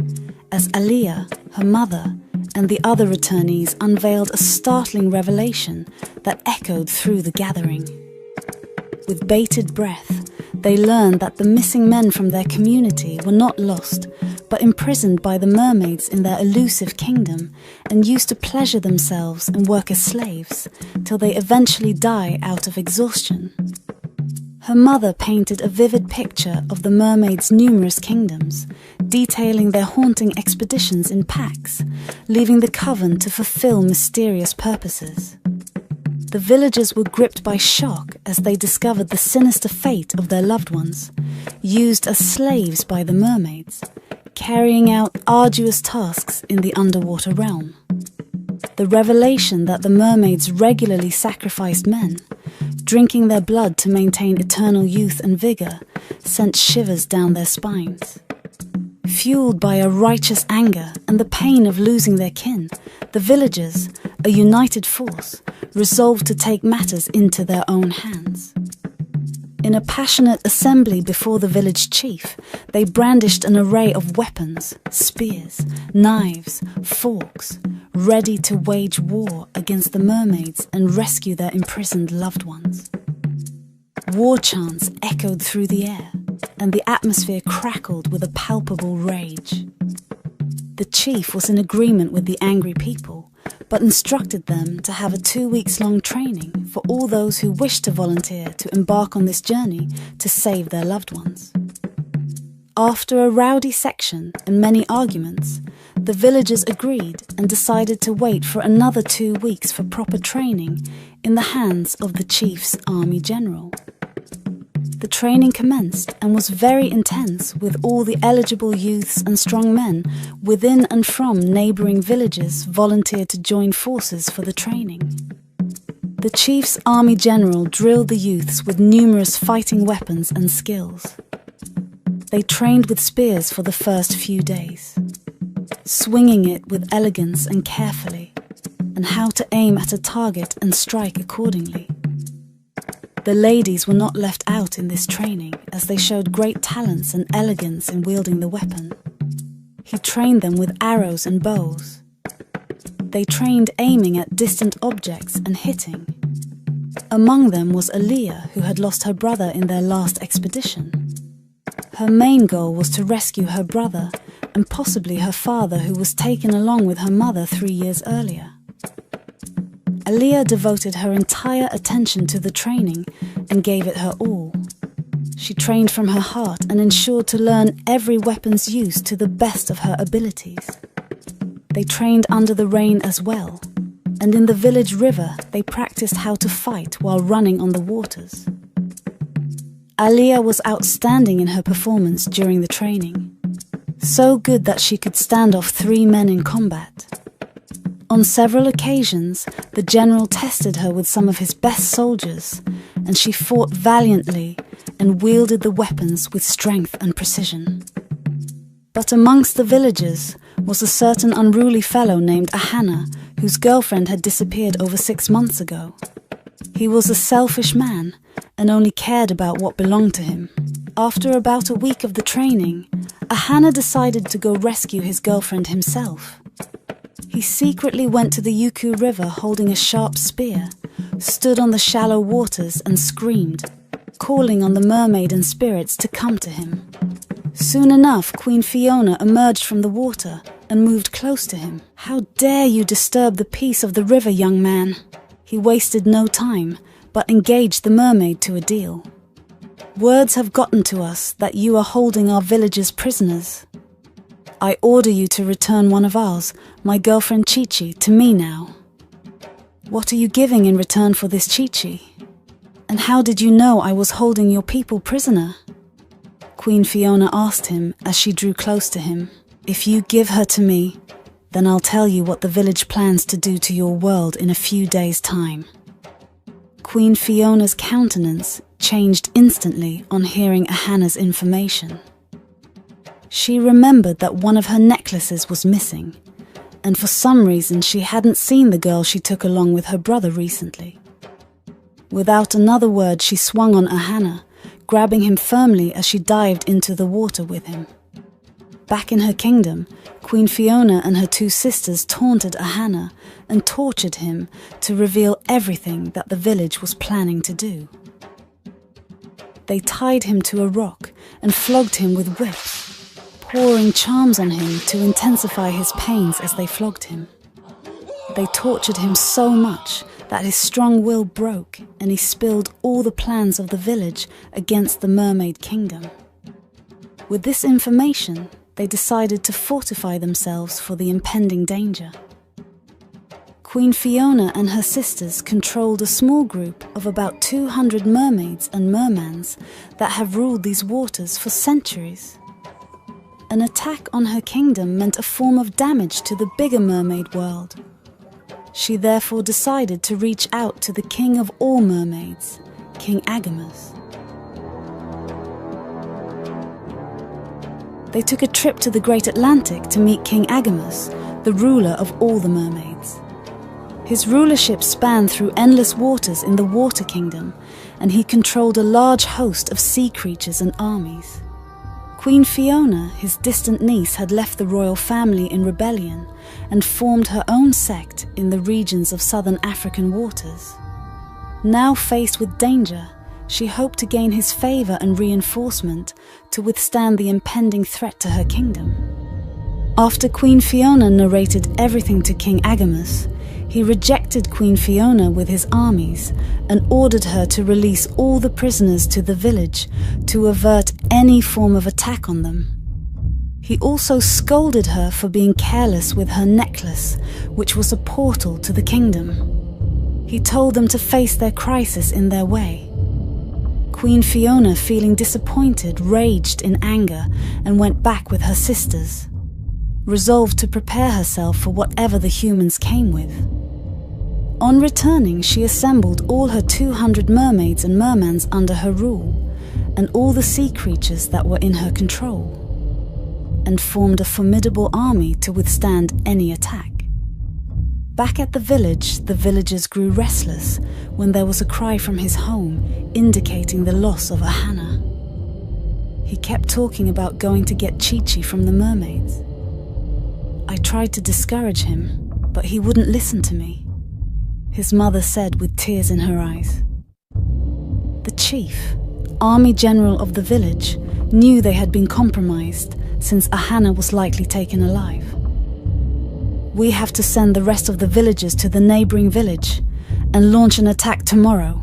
F: as Aaliyah, her mother, and the other returnees unveiled a startling revelation that echoed through the gathering. With bated breath, they learned that the missing men from their community were not lost, but imprisoned by the mermaids in their elusive kingdom and used to pleasure themselves and work as slaves till they eventually die out of exhaustion. Her mother painted a vivid picture of the mermaids' numerous kingdoms, detailing their haunting expeditions in packs, leaving the coven to fulfill mysterious purposes. The villagers were gripped by shock as they discovered the sinister fate of their loved ones, used as slaves by the mermaids, carrying out arduous tasks in the underwater realm. The revelation that the mermaids regularly sacrificed men, drinking their blood to maintain eternal youth and vigor, sent shivers down their spines. Fueled by a righteous anger and the pain of losing their kin, the villagers, a united force, resolved to take matters into their own hands. In a passionate assembly before the village chief, they brandished an array of weapons, spears, knives, forks, ready to wage war against the mermaids and rescue their imprisoned loved ones. War chants echoed through the air, and the atmosphere crackled with a palpable rage. The chief was in agreement with the angry people, but instructed them to have a 2-week-long training for all those who wished to volunteer to embark on this journey to save their loved ones. After a rowdy section and many arguments, the villagers agreed and decided to wait for another 2 weeks for proper training in the hands of the chief's army general. The training commenced and was very intense, with all the eligible youths and strong men within and from neighbouring villages volunteered to join forces for the training. The chief's army general drilled the youths with numerous fighting weapons and skills. They trained with spears for the first few days, swinging it with elegance and carefully, and how to aim at a target and strike accordingly. The ladies were not left out in this training, as they showed great talents and elegance in wielding the weapon. He trained them with arrows and bows. They trained aiming at distant objects and hitting. Among them was Aliyah, who had lost her brother in their last expedition. Her main goal was to rescue her brother and possibly her father, who was taken along with her mother 3 years earlier. Aliyah devoted her entire attention to the training and gave it her all. She trained from her heart and ensured to learn every weapon's use to the best of her abilities. They trained under the rain as well, and in the village river they practiced how to fight while running on the waters. Aliyah was outstanding in her performance during the training, so good that she could stand off 3 men in combat. On several occasions, the general tested her with some of his best soldiers, and she fought valiantly and wielded the weapons with strength and precision. But amongst the villagers was a certain unruly fellow named Ahana, whose girlfriend had disappeared over 6 months ago. He was a selfish man and only cared about what belonged to him. After about a week of the training, Ahana decided to go rescue his girlfriend himself. He secretly went to the Yuku River holding a sharp spear, stood on the shallow waters and screamed, calling on the mermaid and spirits to come to him. Soon enough, Queen Fiona emerged from the water and moved close to him. "How dare you disturb the peace of the river, young man?" He wasted no time, but engaged the mermaid to a deal. "Words have gotten to us that you are holding our villagers prisoners. I order you to return one of ours, my girlfriend Chi-Chi, to me now." "What are you giving in return for this Chi-Chi? And how did you know I was holding your people prisoner?" Queen Fiona asked him as she drew close to him. "If you give her to me, then I'll tell you what the village plans to do to your world in a few days' time." Queen Fiona's countenance changed instantly on hearing Ahana's information. She remembered that one of her necklaces was missing, and for some reason she hadn't seen the girl she took along with her brother recently. Without another word, she swung on Ahana, grabbing him firmly as she dived into the water with him. Back in her kingdom, Queen Fiona and her 2 sisters taunted Ahana and tortured him to reveal everything that the village was planning to do. They tied him to a rock and flogged him with whips, pouring charms on him to intensify his pains as they flogged him. They tortured him so much that his strong will broke and he spilled all the plans of the village against the Mermaid Kingdom. With this information, they decided to fortify themselves for the impending danger. Queen Fiona and her sisters controlled a small group of about 200 mermaids and mermans that have ruled these waters for centuries. An attack attack on her kingdom meant a form of damage to the bigger mermaid world. She therefore decided to reach out to the king of all mermaids, King Agamus. They took a trip to the Great Atlantic to meet King Agamus, the ruler of all the mermaids. His rulership spanned through endless waters in the Water Kingdom, and he controlled a large host of sea creatures and armies. Queen Fiona, his distant niece, had left the royal family in rebellion and formed her own sect in the regions of southern African waters. Now faced with danger, she hoped to gain his favour and reinforcement to withstand the impending threat to her kingdom. After Queen Fiona narrated everything to King Agamus, he rejected Queen Fiona with his armies and ordered her to release all the prisoners to the village to avert any form of attack on them. He also scolded her for being careless with her necklace, which was a portal to the kingdom. He told them to face their crisis in their way. Queen Fiona, feeling disappointed, raged in anger and went back with her sisters, resolved to prepare herself for whatever the humans came with. On returning, she assembled all her 200 mermaids and mermans under her rule, and all the sea creatures that were in her control, and formed a formidable army to withstand any attack. Back at the village, the villagers grew restless when there was a cry from his home indicating the loss of Ahana. He kept talking about going to get Chi-Chi from the mermaids. I tried to discourage him, but he wouldn't listen to me. His mother said with tears in her eyes. The chief, army general of the village, knew they had been compromised since Ahana was likely taken alive. We have to send the rest of the villagers to the neighbouring village and launch an attack tomorrow,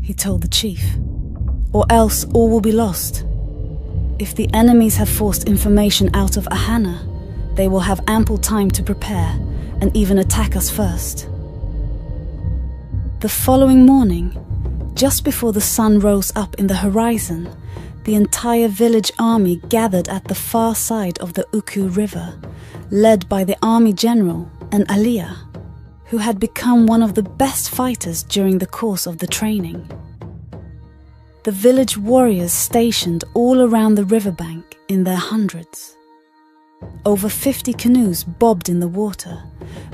F: he told the chief, or else all will be lost. If the enemies have forced information out of Ahana, they will have ample time to prepare and even attack us first. The following morning, just before the sun rose up in the horizon, the entire village army gathered at the far side of the Uku River, led by the army general and Aliyah, who had become one of the best fighters during the course of the training. The village warriors stationed all around the riverbank in their hundreds. Over 50 canoes bobbed in the water,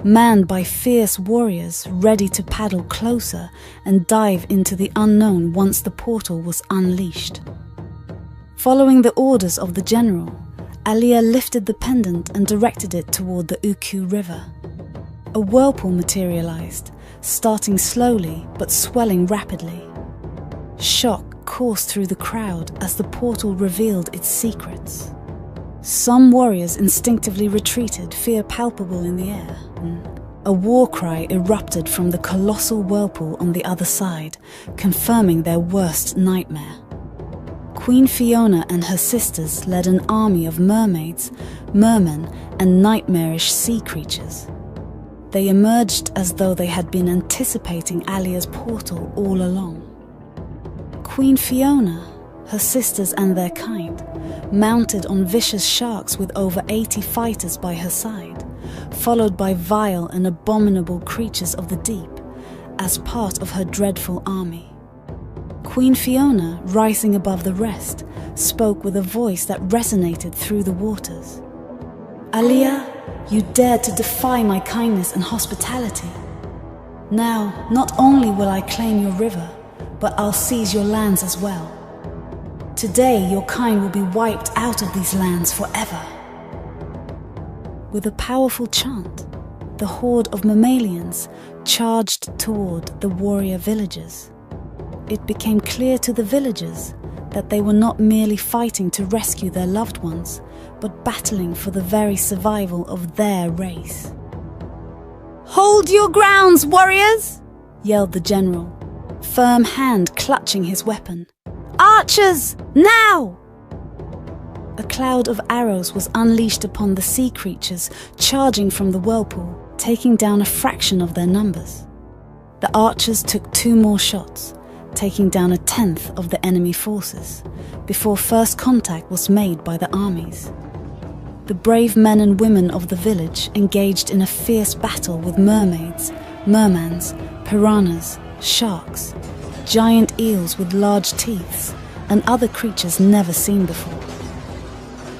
F: manned by fierce warriors ready to paddle closer and dive into the unknown once the portal was unleashed. Following the orders of the general, Aliyah lifted the pendant and directed it toward the Uku River. A whirlpool materialized, starting slowly but swelling rapidly. Shock coursed through the crowd as the portal revealed its secrets. Some warriors instinctively retreated, fear palpable in the air. A war cry erupted from the colossal whirlpool on the other side, confirming their worst nightmare. Queen Fiona and her sisters led an army of mermaids, mermen, and nightmarish sea creatures. They emerged as though they had been anticipating Aliyah's portal all along. Queen Fiona, her sisters and their kind, mounted on vicious sharks with over 80 fighters by her side, followed by vile and abominable creatures of the deep, as part of her dreadful army. Queen Fiona, rising above the rest, spoke with a voice that resonated through the waters. Aliyah, you dared to defy my kindness and hospitality. Now, not only will I claim your river, but I'll seize your lands as well. Today, your kind will be wiped out of these lands forever. With a powerful chant, the horde of mammalians charged toward the warrior villagers. It became clear to the villagers that they were not merely fighting to rescue their loved ones, but battling for the very survival of their race.
E: Hold your grounds, warriors!
F: Yelled the general, firm hand clutching his weapon.
E: Archers, now!
F: A cloud of arrows was unleashed upon the sea creatures charging from the whirlpool, taking down a fraction of their numbers. The archers took 2 more shots, taking down 1/10 of the enemy forces, before first contact was made by the armies. the brave men and women of the village engaged in a fierce battle with mermaids, mermans, piranhas, sharks, giant eels with large teeth, and other creatures never seen before.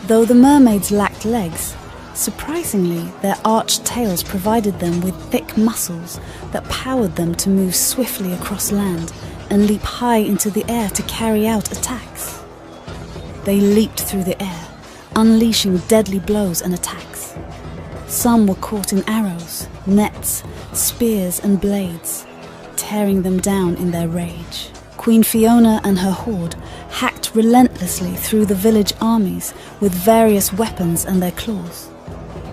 F: Though the mermaids lacked legs, surprisingly, their arched tails provided them with thick muscles that powered them to move swiftly across land and leap high into the air to carry out attacks. They leaped through the air, unleashing deadly blows and attacks. Some were caught in arrows, nets, spears and blades, tearing them down in their rage. Queen Fiona and her horde hacked relentlessly through the village armies with various weapons and their claws.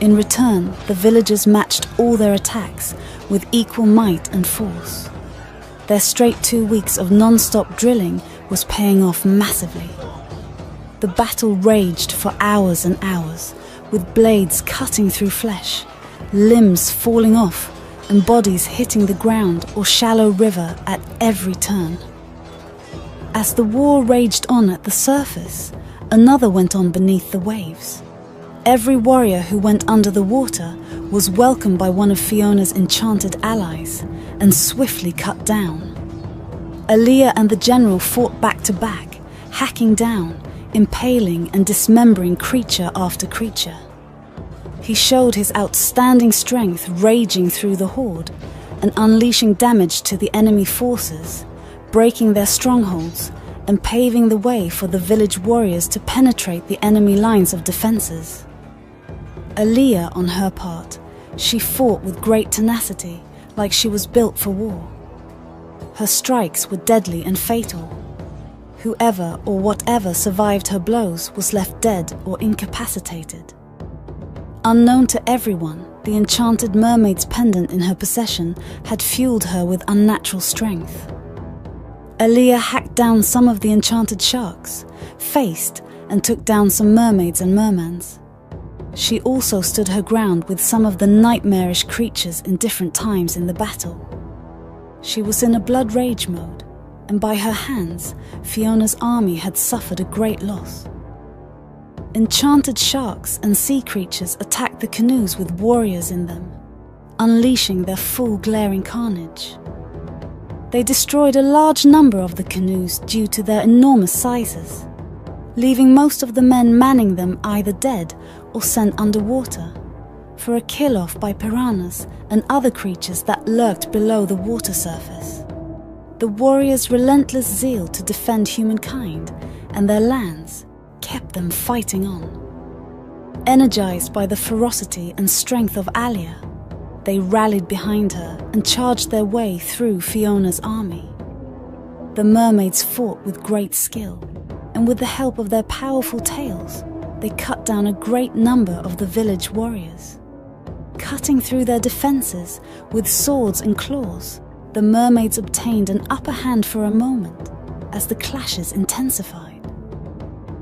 F: In return, the villagers matched all their attacks with equal might and force. Their straight 2 weeks of non-stop drilling was paying off massively. The battle raged for hours and hours, with blades cutting through flesh, limbs falling off, and bodies hitting the ground or shallow river at every turn. As the war raged on at the surface, another went on beneath the waves. Every warrior who went under the water was welcomed by one of Fiona's enchanted allies and swiftly cut down. Aaliyah and the general fought back to back, hacking down, impaling and dismembering creature after creature. He showed his outstanding strength raging through the horde and unleashing damage to the enemy forces, breaking their strongholds and paving the way for the village warriors to penetrate the enemy lines of defenses. Aaliyah, on her part, she fought with great tenacity, like she was built for war. Her strikes were deadly and fatal. Whoever or whatever survived her blows was left dead or incapacitated. Unknown to everyone, the enchanted mermaid's pendant in her possession had fueled her with unnatural strength. Aaliyah hacked down some of the enchanted sharks, faced and took down some mermaids and mermans. She also stood her ground with some of the nightmarish creatures in different times in the battle. She was in a blood rage mode, and by her hands, Fiona's army had suffered a great loss. Enchanted sharks and sea creatures attacked the canoes with warriors in them, unleashing their full glaring carnage. They destroyed a large number of the canoes due to their enormous sizes, leaving most of the men manning them either dead or sent underwater, for a kill-off by piranhas and other creatures that lurked below the water surface. The warriors' relentless zeal to defend humankind and their lands kept them fighting on. Energized by the ferocity and strength of Aaliyah, they rallied behind her and charged their way through Fiona's army. The mermaids fought with great skill, and with the help of their powerful tails, they cut down a great number of the village warriors. Cutting through their defenses with swords and claws, the mermaids obtained an upper hand for a moment as the clashes intensified.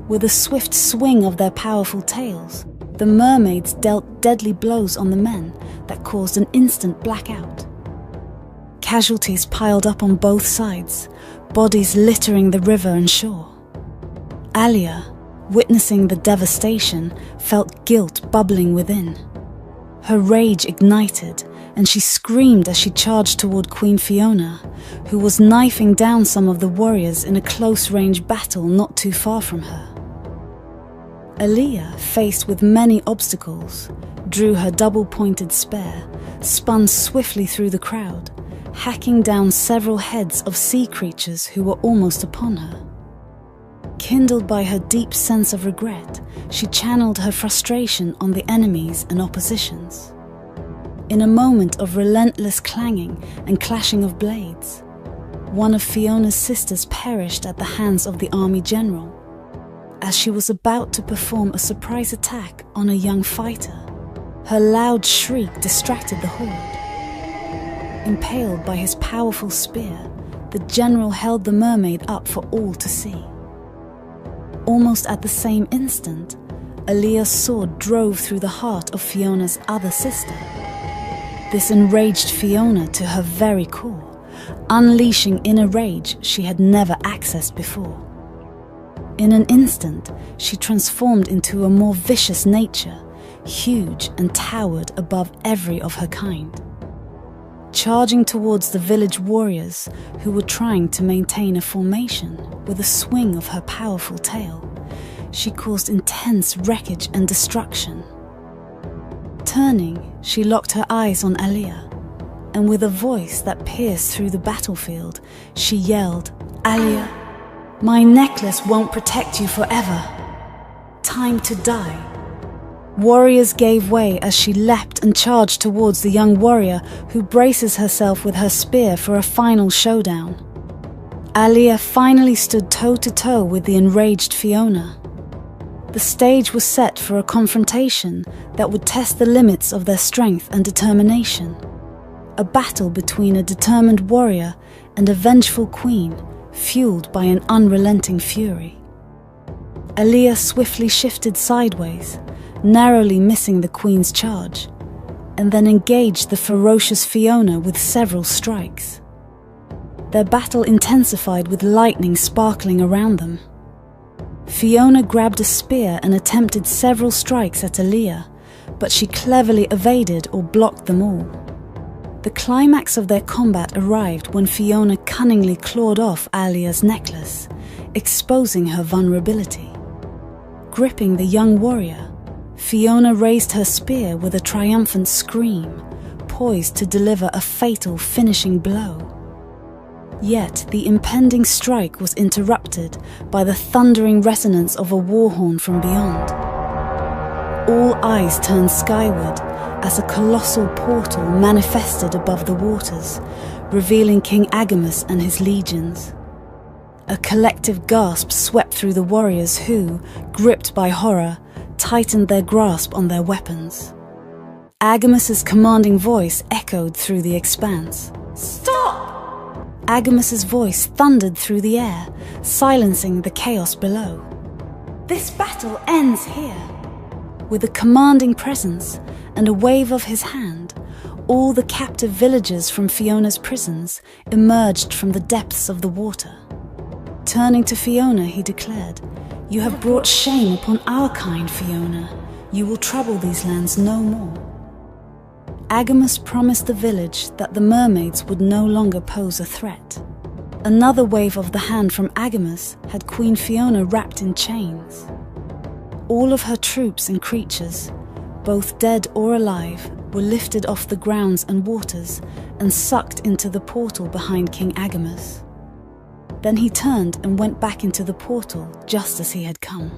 F: With a swift swing of their powerful tails, the mermaids dealt deadly blows on the men that caused an instant blackout. Casualties piled up on both sides, bodies littering the river and shore. Aaliyah, witnessing the devastation, felt guilt bubbling within. Her rage ignited, and she screamed as she charged toward Queen Fiona, who was knifing down some of the warriors in a close-range battle not too far from her. Aaliyah, faced with many obstacles, drew her double-pointed spear, spun swiftly through the crowd, hacking down several heads of sea creatures who were almost upon her. Kindled by her deep sense of regret, she channeled her frustration on the enemies and oppositions. In a moment of relentless clanging and clashing of blades, one of Fiona's sisters perished at the hands of the army general. As she was about to perform a surprise attack on a young fighter, her loud shriek distracted the horde. Impaled by his powerful spear, the general held the mermaid up for all to see. Almost at the same instant, Aaliyah's sword drove through the heart of Fiona's other sister. This enraged Fiona to her very core, unleashing inner rage she had never accessed before. In an instant, she transformed into a more vicious nature, huge and towered above every of her kind. Charging towards the village warriors who were trying to maintain a formation with a swing of her powerful tail, she caused intense wreckage and destruction. Turning, she locked her eyes on Aliyah, and with a voice that pierced through the battlefield, she yelled, "Aliyah, my necklace won't protect you forever. Time to die." Warriors gave way as she leapt and charged towards the young warrior who braces herself with her spear for a final showdown. Aliyah finally stood toe-to-toe with the enraged Fiona. The stage was set for a confrontation that would test the limits of their strength and determination. A battle between a determined warrior and a vengeful queen, fueled by an unrelenting fury. Aliyah swiftly shifted sideways, narrowly missing the queen's charge, and then engaged the ferocious Fiona with several strikes. Their battle intensified with lightning sparkling around them. Fiona grabbed a spear and attempted several strikes at Aliyah, but she cleverly evaded or blocked them all. The climax of their combat arrived when Fiona cunningly clawed off Aliyah's necklace, exposing her vulnerability. Gripping the young warrior, Fiona raised her spear with a triumphant scream, poised to deliver a fatal finishing blow. Yet the impending strike was interrupted by the thundering resonance of a war horn from beyond. All eyes turned skyward as a colossal portal manifested above the waters, revealing King Agamus and his legions. A collective gasp swept through the warriors who, gripped by horror, tightened their grasp on their weapons. Agamus's commanding voice echoed through the expanse. "Stop!" Agamus's voice thundered through the air, silencing the chaos below. "This battle ends here." With a commanding presence and a wave of his hand, all the captive villagers from Fiona's prisons emerged from the depths of the water. Turning to Fiona, he declared, "You have brought shame upon our kind, Fiona. You will trouble these lands no more." Agamus promised the village that the mermaids would no longer pose a threat. Another wave of the hand from Agamus had Queen Fiona wrapped in chains. All of her troops and creatures, both dead or alive, were lifted off the grounds and waters and sucked into the portal behind King Agamus. Then he turned and went back into the portal just as he had come.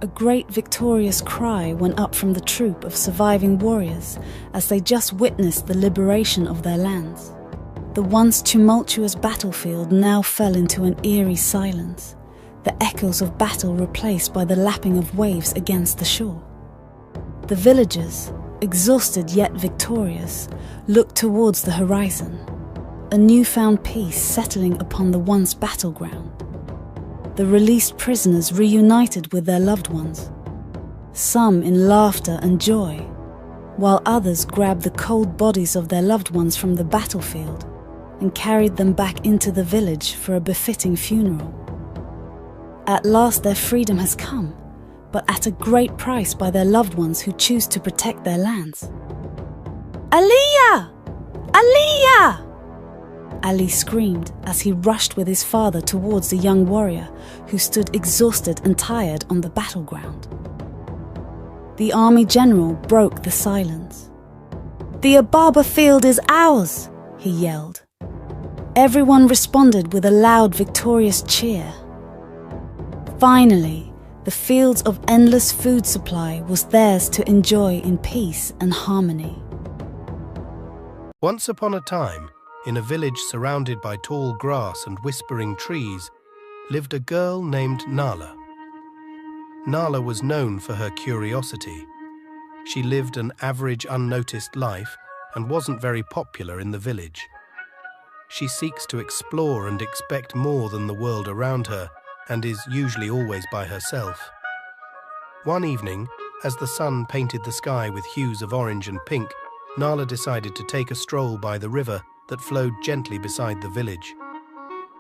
F: A great victorious cry went up from the troop of surviving warriors as they just witnessed the liberation of their lands. The once tumultuous battlefield now fell into an eerie silence, the echoes of battle replaced by the lapping of waves against the shore. The villagers, exhausted yet victorious, looked towards the horizon, a newfound peace settling upon the once battleground. The released prisoners reunited with their loved ones, some in laughter and joy, while others grabbed the cold bodies of their loved ones from the battlefield and carried them back into the village for a befitting funeral. At last their freedom has come, but at a great price by their loved ones who choose to protect their lands. "Aliyah! Aliyah!" Ali screamed as he rushed with his father towards the young warrior who stood exhausted and tired on the battleground. The army general broke the silence. "The Ababa field is ours!" he yelled. Everyone responded with a loud victorious cheer. Finally, the fields of endless food supply was theirs to enjoy in peace and harmony.
G: Once upon a time, in a village surrounded by tall grass and whispering trees, lived a girl named Nala. Nala was known for her curiosity. She lived an average, unnoticed life and wasn't very popular in the village. She seeks to explore and expect more than the world around her, and is usually always by herself. One evening, as the sun painted the sky with hues of orange and pink, Nala decided to take a stroll by the river that flowed gently beside the village.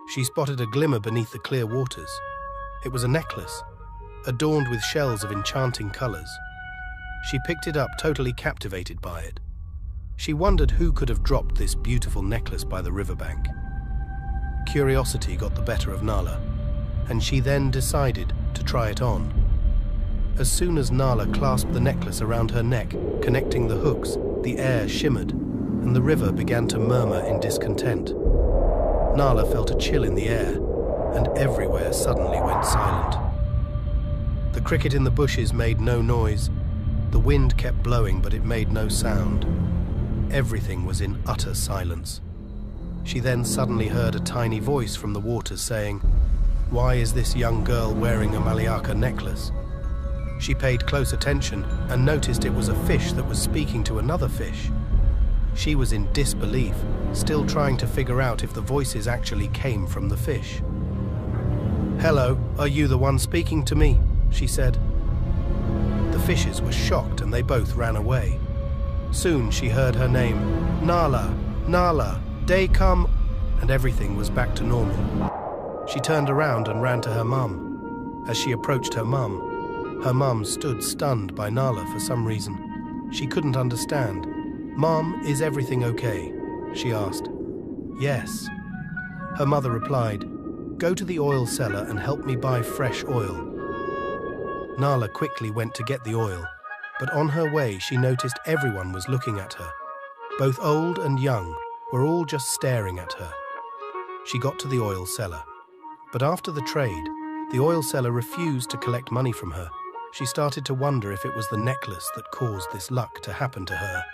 G: She spotted a glimmer beneath the clear waters. It was a necklace, adorned with shells of enchanting colors. She picked it up, totally captivated by it. She wondered who could have dropped this beautiful necklace by the riverbank. Curiosity got the better of Nala, and she then decided to try it on. As soon as Nala clasped the necklace around her neck, connecting the hooks, the air shimmered, and the river began to murmur in discontent. Nala felt a chill in the air, and everywhere suddenly went silent. The cricket in the bushes made no noise. The wind kept blowing, but it made no sound. Everything was in utter silence. She then suddenly heard a tiny voice from the waters saying, "Why is this young girl wearing a Maliaka necklace?" She paid close attention and noticed it was a fish that was speaking to another fish. She was in disbelief, still trying to figure out if the voices actually came from the fish. "Hello, are you the one speaking to me?" she said. The fishes were shocked and they both ran away. Soon she heard her name, "Nala, Nala, day come," and everything was back to normal. She turned around and ran to her mum. As she approached her mum stood stunned by Nala for some reason. She couldn't understand. "Mom, is everything okay?" she asked. "Yes." Her mother replied, "Go to the oil cellar and help me buy fresh oil." Nala quickly went to get the oil, but on her way she noticed everyone was looking at her. Both old and young were all just staring at her. She got to the oil cellar, but after the trade, the oil seller refused to collect money from her. She started to wonder if it was the necklace that caused this luck to happen to her.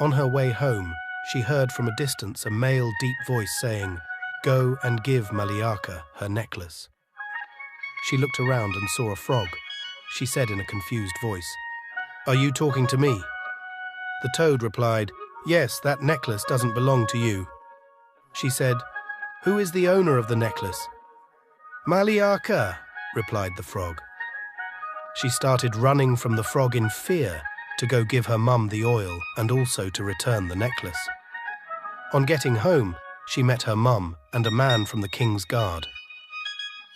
G: On her way home, she heard from a distance a male deep voice saying, "Go and give Maliaka her necklace." She looked around and saw a frog. She said in a confused voice, "Are you talking to me?" The toad replied, "Yes, that necklace doesn't belong to you." She said, "Who is the owner of the necklace?" "Maliaka," replied the frog. She started running from the frog in fear to go give her mum the oil and also to return the necklace. On getting home, she met her mum and a man from the king's guard.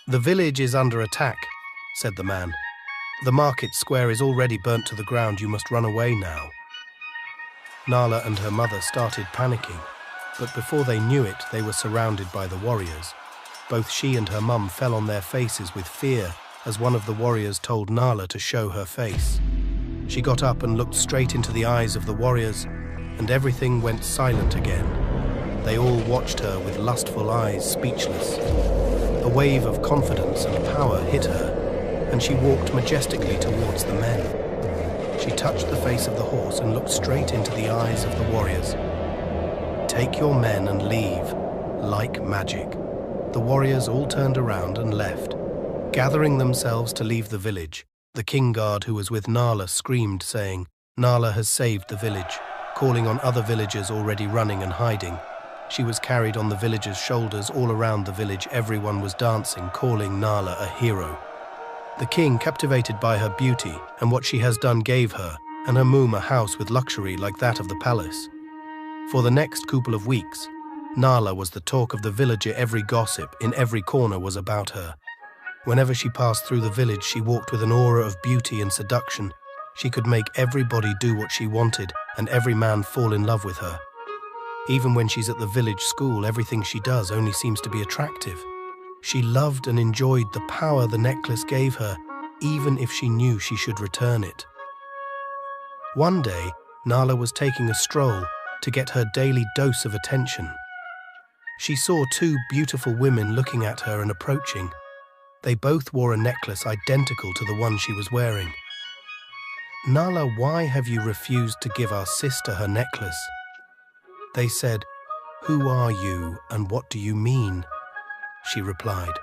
G: "The village is under attack," said the man. "The market square is already burnt to the ground. You must run away now." Nala and her mother started panicking, but before they knew it, they were surrounded by the warriors. Both she and her mum fell on their faces with fear as one of the warriors told Nala to show her face. She got up and looked straight into the eyes of the warriors, and everything went silent again. They all watched her with lustful eyes, speechless. A wave of confidence and power hit her, and she walked majestically towards the men. She touched the face of the horse and looked straight into the eyes of the warriors. "Take your men and leave, like magic." The warriors all turned around and left. Gathering themselves to leave the village, the king guard who was with Nala screamed, saying, "Nala has saved the village," calling on other villagers already running and hiding. She was carried on the villagers' shoulders all around the village. Everyone was dancing, calling Nala a hero. The king, captivated by her beauty and what she has done, gave her and her mum a house with luxury like that of the palace. For the next couple of weeks, Nala was the talk of the village. Every gossip in every corner was about her. Whenever she passed through the village, she walked with an aura of beauty and seduction. She could make everybody do what she wanted and every man fall in love with her. Even when she's at the village school, everything she does only seems to be attractive. She loved and enjoyed the power the necklace gave her, even if she knew she should return it. One day, Nala was taking a stroll to get her daily dose of attention. She saw two beautiful women looking at her and approaching. They both wore a necklace identical to the one she was wearing. "Nala, why have you refused to give our sister her necklace?" They said, "Who are you and what do you mean?" She replied,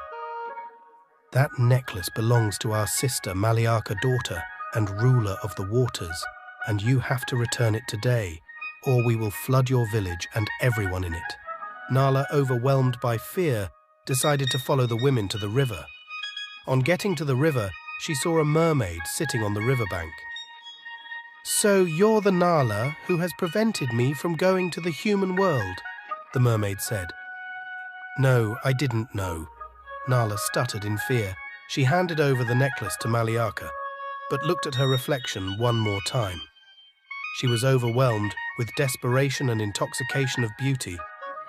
G: "That necklace belongs to our sister Maliaka, daughter and ruler of the waters, and you have to return it today, or we will flood your village and everyone in it." Nala, overwhelmed by fear, decided to follow the women to the river. On getting to the river, she saw a mermaid sitting on the riverbank. "So you're the Nala who has prevented me from going to the human world," the mermaid said. "No, I didn't know. Nala stuttered in fear. She handed over the necklace to Maliaka, but looked at her reflection one more time. She was overwhelmed with desperation and intoxication of beauty,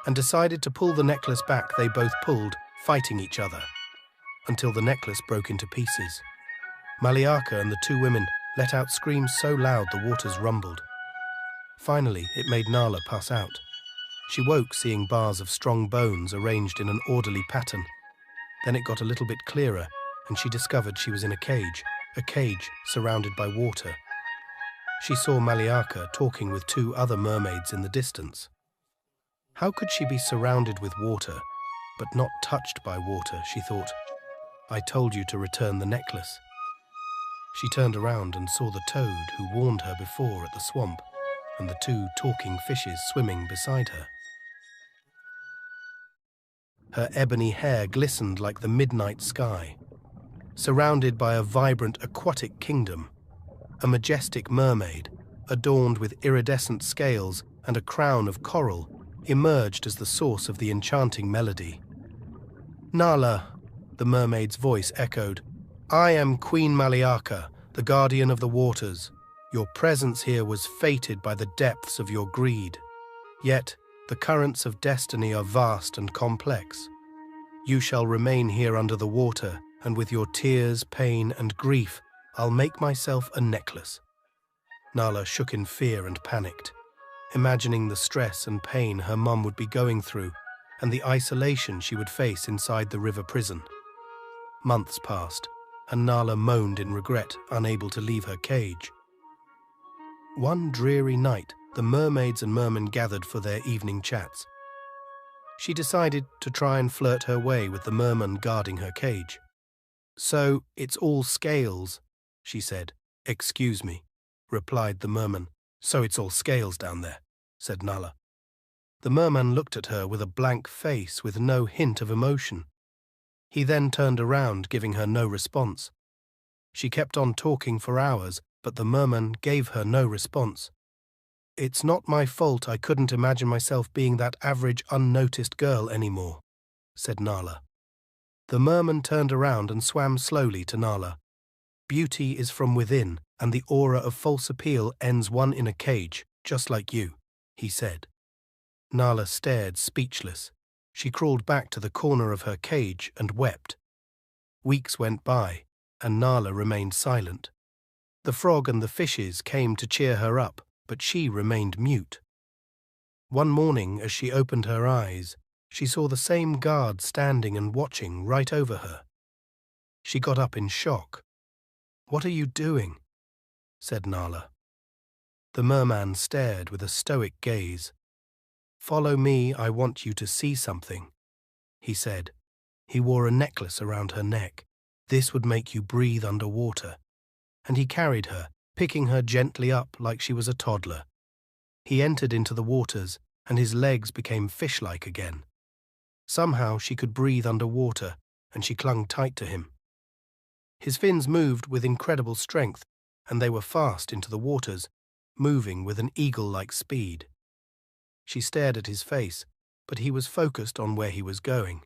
G: and decided to pull the necklace back. They both pulled, fighting each other, until the necklace broke into pieces. Maliaka and the two women let out screams so loud the waters rumbled. Finally, it made Nala pass out. She woke seeing bars of strong bones arranged in an orderly pattern. Then it got a little bit clearer, and she discovered she was in a cage surrounded by water. She saw Maliaka talking with two other mermaids in the distance. How could she be surrounded with water, but not touched by water, she thought. I told you to return the necklace. She turned around and saw the toad who warned her before at the swamp, and the two talking fishes swimming beside her. Her ebony hair glistened like the midnight sky. Surrounded by a vibrant aquatic kingdom, a majestic mermaid, adorned with iridescent scales and a crown of coral, emerged as the source of the enchanting melody. Nala, the mermaid's voice echoed. I am Queen Maliaka, the guardian of the waters. Your presence here was fated by the depths of your greed. Yet, the currents of destiny are vast and complex. You shall remain here under the water, and with your tears, pain, and grief, I'll make myself a necklace. Nala shook in fear and panicked, imagining the stress and pain her mum would be going through and the isolation she would face inside the river prison. Months passed, and Nala moaned in regret, unable to leave her cage. One dreary night, the mermaids and mermen gathered for their evening chats. She decided to try and flirt her way with the merman guarding her cage. So, it's all scales, she said. Excuse me, replied the merman. So it's all scales down there, said Nala. The merman looked at her with a blank face with no hint of emotion. He then turned around, giving her no response. She kept on talking for hours, but the merman gave her no response. It's not my fault I couldn't imagine myself being that average, unnoticed girl anymore, said Nala. The merman turned around and swam slowly to Nala. Beauty is from within, and the aura of false appeal ends one in a cage, just like you, he said. Nala stared, speechless. She crawled back to the corner of her cage and wept. Weeks went by, and Nala remained silent. The frog and the fishes came to cheer her up, but she remained mute. One morning, as she opened her eyes, she saw the same guard standing and watching right over her. She got up in shock. What are you doing? Said Nala. The merman stared with a stoic gaze. Follow me, I want you to see something, he said. He wore a necklace around her neck. This would make you breathe underwater. And he carried her, picking her gently up like she was a toddler. He entered into the waters, and his legs became fish-like again. Somehow she could breathe underwater, and she clung tight to him. His fins moved with incredible strength, and they were fast into the waters, moving with an eagle-like speed. She stared at his face, but he was focused on where he was going.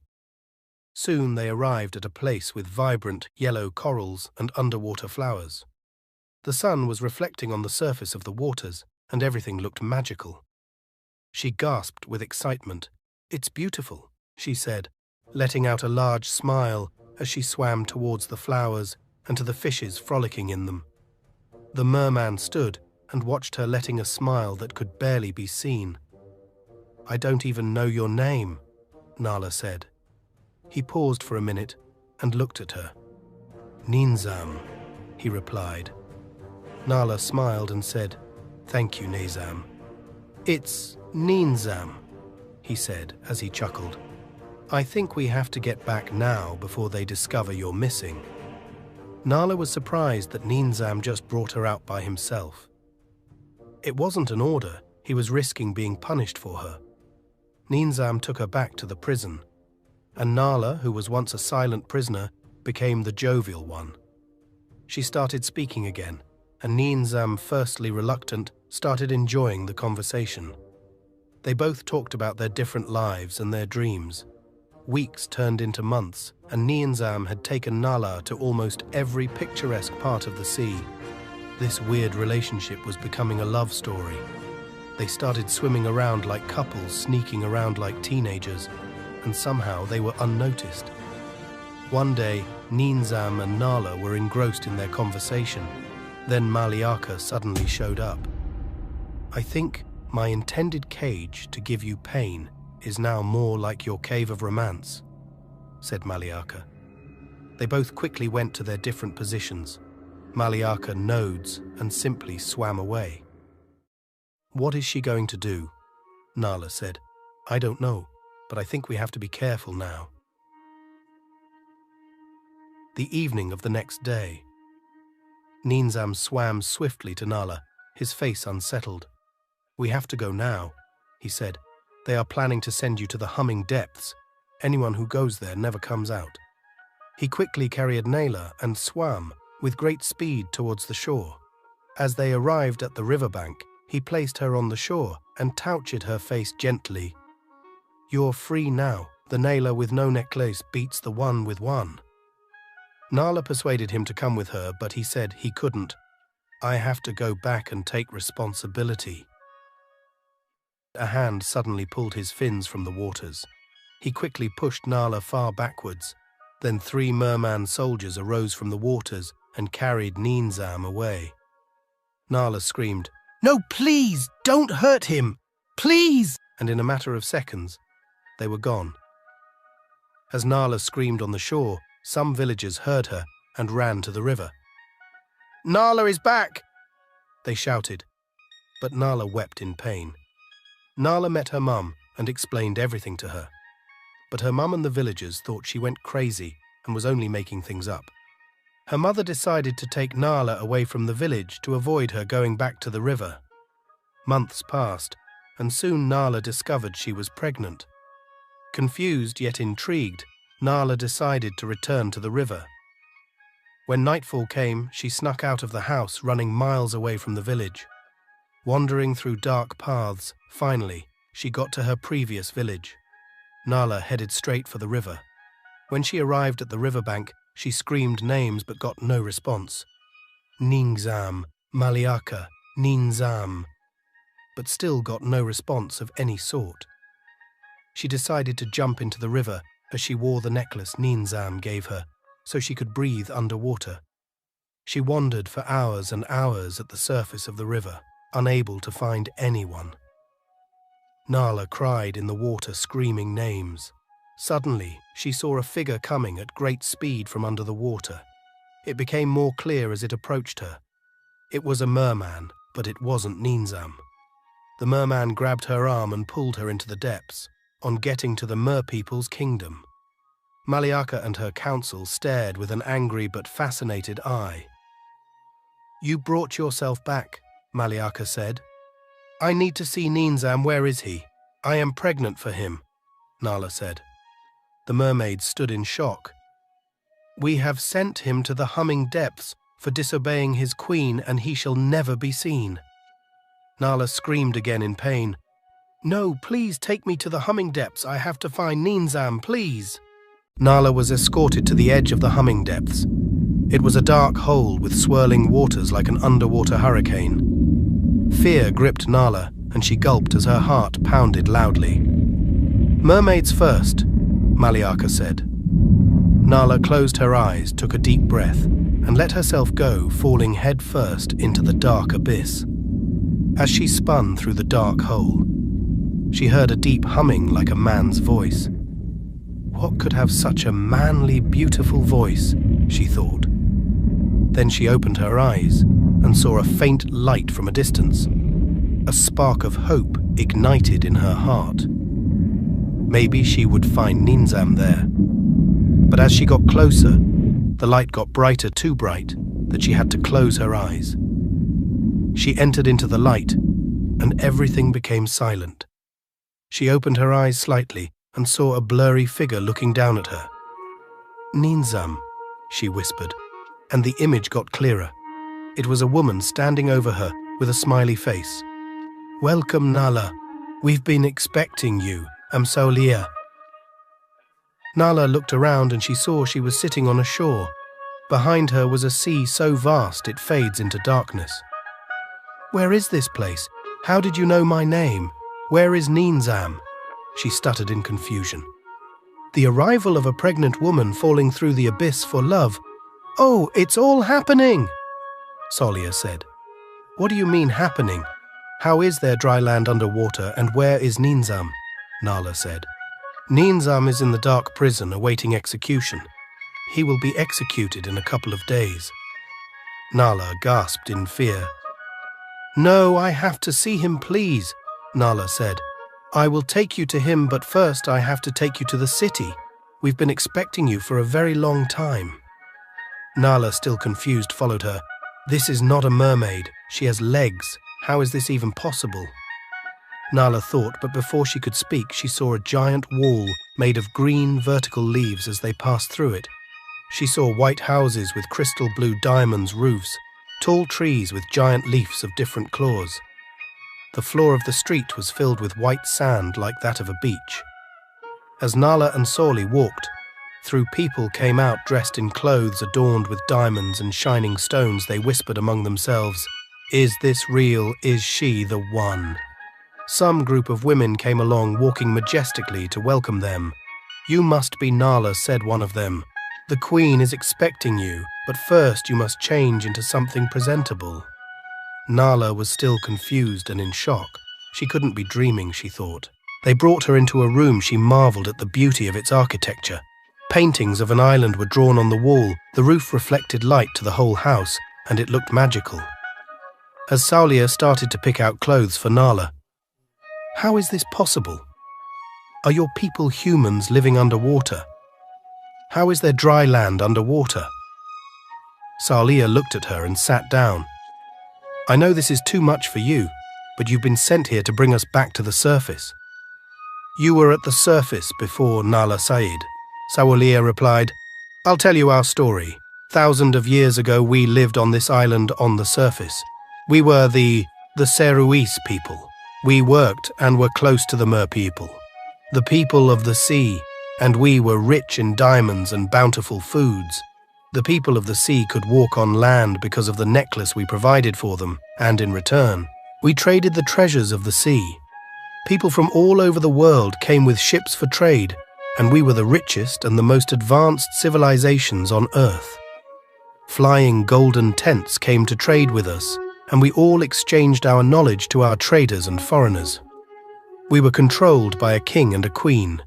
G: Soon they arrived at a place with vibrant yellow corals and underwater flowers. The sun was reflecting on the surface of the waters, and everything looked magical. She gasped with excitement. It's beautiful, she said, letting out a large smile as she swam towards the flowers and to the fishes frolicking in them. The merman stood and watched her, letting a smile that could barely be seen. I don't even know your name, Nala said. He paused for a minute and looked at her. Ninzam, he replied. Nala smiled and said, Thank you, Nezam. It's Ninzam, he said as he chuckled. I think we have to get back now before they discover you're missing. Nala was surprised that Ninzam just brought her out by himself. It wasn't an order. He was risking being punished for her. Ninzam took her back to the prison, and Nala, who was once a silent prisoner, became the jovial one. She started speaking again, and Ninzam, firstly reluctant, started enjoying the conversation. They both talked about their different lives and their dreams. weeks turned into months, and Nianzam had taken Nala to almost every picturesque part of the sea. This weird relationship was becoming a love story. They started swimming around like couples, sneaking around like teenagers, and somehow they were unnoticed. One day, Nianzam and Nala were engrossed in their conversation. Then Maliaka suddenly showed up. "I think my intended cage to give you pain is now more like your cave of romance," said Maliaka. They both quickly went to their different positions. Maliaka nods and simply swam away. "What is she going to do?" Nala said. "I don't know, but I think we have to be careful now." The evening of the next day, Nianzam swam swiftly to Nala, his face unsettled. "We have to go now," he said. "They are planning to send you to the humming depths. Anyone who goes there never comes out." He quickly carried Nala and swam with great speed towards the shore. As they arrived at the riverbank, he placed her on the shore and touched her face gently. "You're free now. The Nala with no necklace beats the one with one." Nala persuaded him to come with her, but he said he couldn't. "I have to go back and take responsibility." A hand suddenly pulled his fins from the waters. He quickly pushed Nala far backwards. Then 3 merman soldiers arose from the waters and carried Nianzam away. Nala screamed, "No, please, don't hurt him! Please!" And in a matter of seconds, they were gone. As Nala screamed on the shore, some villagers heard her and ran to the river. "Nala is back!" they shouted, but Nala wept in pain. Nala met her mum and explained everything to her. But her mum and the villagers thought she went crazy and was only making things up. Her mother decided to take Nala away from the village to avoid her going back to the river. Months passed, and soon Nala discovered she was pregnant. Confused yet intrigued, Nala decided to return to the river. When nightfall came, she snuck out of the house, running miles away from the village. Wandering through dark paths, finally, she got to her previous village. Nala headed straight for the river. When she arrived at the riverbank, she screamed names but got no response. "Nianzam, Maliaka, Nianzam," but still got no response of any sort. She decided to jump into the river as she wore the necklace Nianzam gave her, so she could breathe underwater. She wandered for hours and hours at the surface of the river, unable to find anyone. Nala cried in the water, screaming names. Suddenly, she saw a figure coming at great speed from under the water. It became more clear as it approached her. It was a merman, but it wasn't Nianzam. The merman grabbed her arm and pulled her into the depths, on getting to the merpeople's kingdom. Maliaka and her council stared with an angry but fascinated eye. "You brought yourself back," Maliaka said. "I need to see Nianzam. Where is he? I am pregnant for him," Nala said. The mermaid stood in shock. "We have sent him to the humming depths for disobeying his queen, and he shall never be seen." Nala screamed again in pain. "No, please take me to the humming depths. I have to find Nianzam, please." Nala was escorted to the edge of the humming depths. It was a dark hole with swirling waters like an underwater hurricane. Fear gripped Nala, and she gulped as her heart pounded loudly. "Mermaids first," Maliaka said. Nala closed her eyes, took a deep breath, and let herself go, falling head first into the dark abyss. As she spun through the dark hole, she heard a deep humming like a man's voice. What could have such a manly, beautiful voice, she thought. Then she opened her eyes and saw a faint light from a distance. A spark of hope ignited in her heart. Maybe she would find Nianzam there. But as she got closer, the light got brighter, too bright, that she had to close her eyes. She entered into the light, and everything became silent. She opened her eyes slightly and saw a blurry figure looking down at her. "Nianzam," she whispered, and the image got clearer. It was a woman standing over her with a smiley face. "Welcome, Nala. We've been expecting you. I'm Solia." Nala looked around and she saw she was sitting on a shore. Behind her was a sea so vast it fades into darkness. "Where is this place? How did you know my name? Where is Ninzam?" she stuttered in confusion. "The arrival of a pregnant woman falling through the abyss for love. Oh, it's all happening," Solia said. "What do you mean happening? How is there dry land underwater, and where is Ninzam?" Nala said. "Ninzam is in the dark prison awaiting execution. He will be executed in a couple of days." Nala gasped in fear. "No, I have to see him, please," Nala said. "I will take you to him, but first I have to take you to the city. We've been expecting you for a very long time." Nala, still confused, followed her. "This is not a mermaid. She has legs. How is this even possible?" Nala thought, but before she could speak, she saw a giant wall made of green vertical leaves as they passed through it. She saw white houses with crystal blue diamonds roofs, tall trees with giant leaves of different claws. The floor of the street was filled with white sand like that of a beach. As Nala and Soli walked, through people came out dressed in clothes adorned with diamonds and shining stones. They whispered among themselves, "Is this real? Is she the one?" Some group of women came along walking majestically to welcome them. "You must be Nala," said one of them. "The queen is expecting you, but first you must change into something presentable." Nala was still confused and in shock. She couldn't be dreaming, she thought. They brought her into a room. She marveled at the beauty of its architecture. Paintings of an island were drawn on the wall. The roof reflected light to the whole house, and it looked magical. As Saulia started to pick out clothes for Nala, "How is this possible? Are your people humans living underwater? How is there dry land underwater?" Saulia looked at her and sat down. "I know this is too much for you, but you've been sent here to bring us back to the surface." "You were at the surface before Nala Said," Saulia replied. "I'll tell you our story. Thousands of years ago we lived on this island on the surface. We were the Seruis people. We worked and were close to the Mer people, the people of the sea, and we were rich in diamonds and bountiful foods. The people of the sea could walk on land because of the necklace we provided for them, and in return, we traded the treasures of the sea. People from all over the world came with ships for trade, and we were the richest and the most advanced civilizations on Earth. Flying golden tents came to trade with us, and we all exchanged our knowledge to our traders and foreigners. We were controlled by a king and a queen.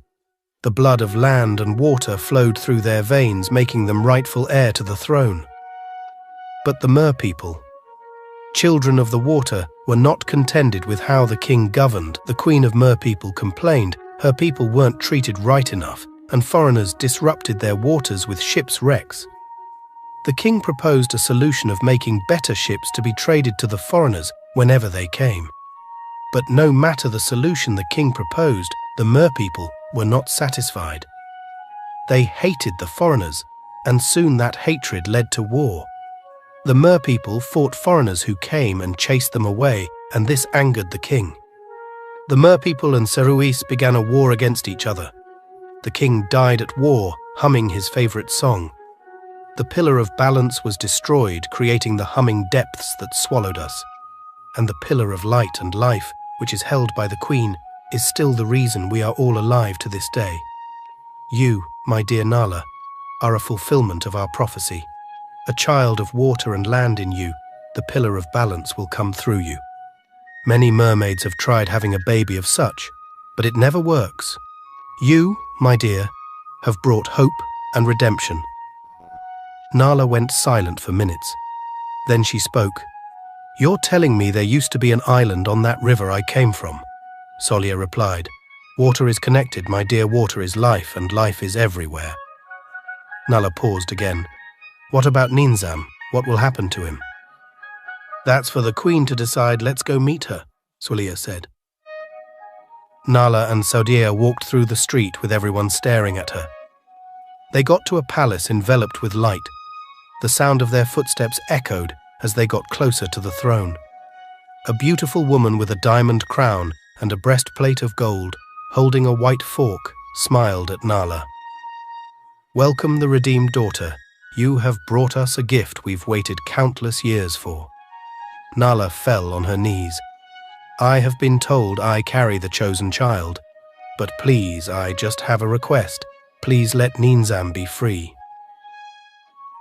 G: The blood of land and water flowed through their veins, making them rightful heir to the throne. But the Mer people, children of the water, were not contented with how the king governed. The queen of Mer people complained her people weren't treated right enough, and foreigners disrupted their waters with ships' wrecks. The king proposed a solution of making better ships to be traded to the foreigners whenever they came. But no matter the solution the king proposed, the Mer people were not satisfied. They hated the foreigners, and soon that hatred led to war. The Mer people fought foreigners who came and chased them away, and this angered the king. The Mer people and Seruis began a war against each other. The king died at war, humming his favorite song. The pillar of balance was destroyed, creating the humming depths that swallowed us. And the pillar of light and life, which is held by the queen, is still the reason we are all alive to this day. You, my dear Nala, are a fulfillment of our prophecy. A child of water and land in you, the pillar of balance will come through you. Many mermaids have tried having a baby of such, but it never works. You, my dear, have brought hope and redemption. Nala went silent for minutes. Then she spoke. You're telling me there used to be an island on that river I came from? Solia replied. Water is connected, my dear, water is life, and life is everywhere. Nala paused again. What about Ninzam? What will happen to him? That's for the queen to decide. Let's go meet her, Solia said. Nala and Saudia walked through the street with everyone staring at her. They got to a palace enveloped with light. The sound of their footsteps echoed as they got closer to the throne. A beautiful woman with a diamond crown and a breastplate of gold, holding a white fork, smiled at Nala. Welcome the redeemed daughter. You have brought us a gift we've waited countless years for. Nala fell on her knees. I have been told I carry the chosen child, but please, I just have a request. Please let Ninzam be free.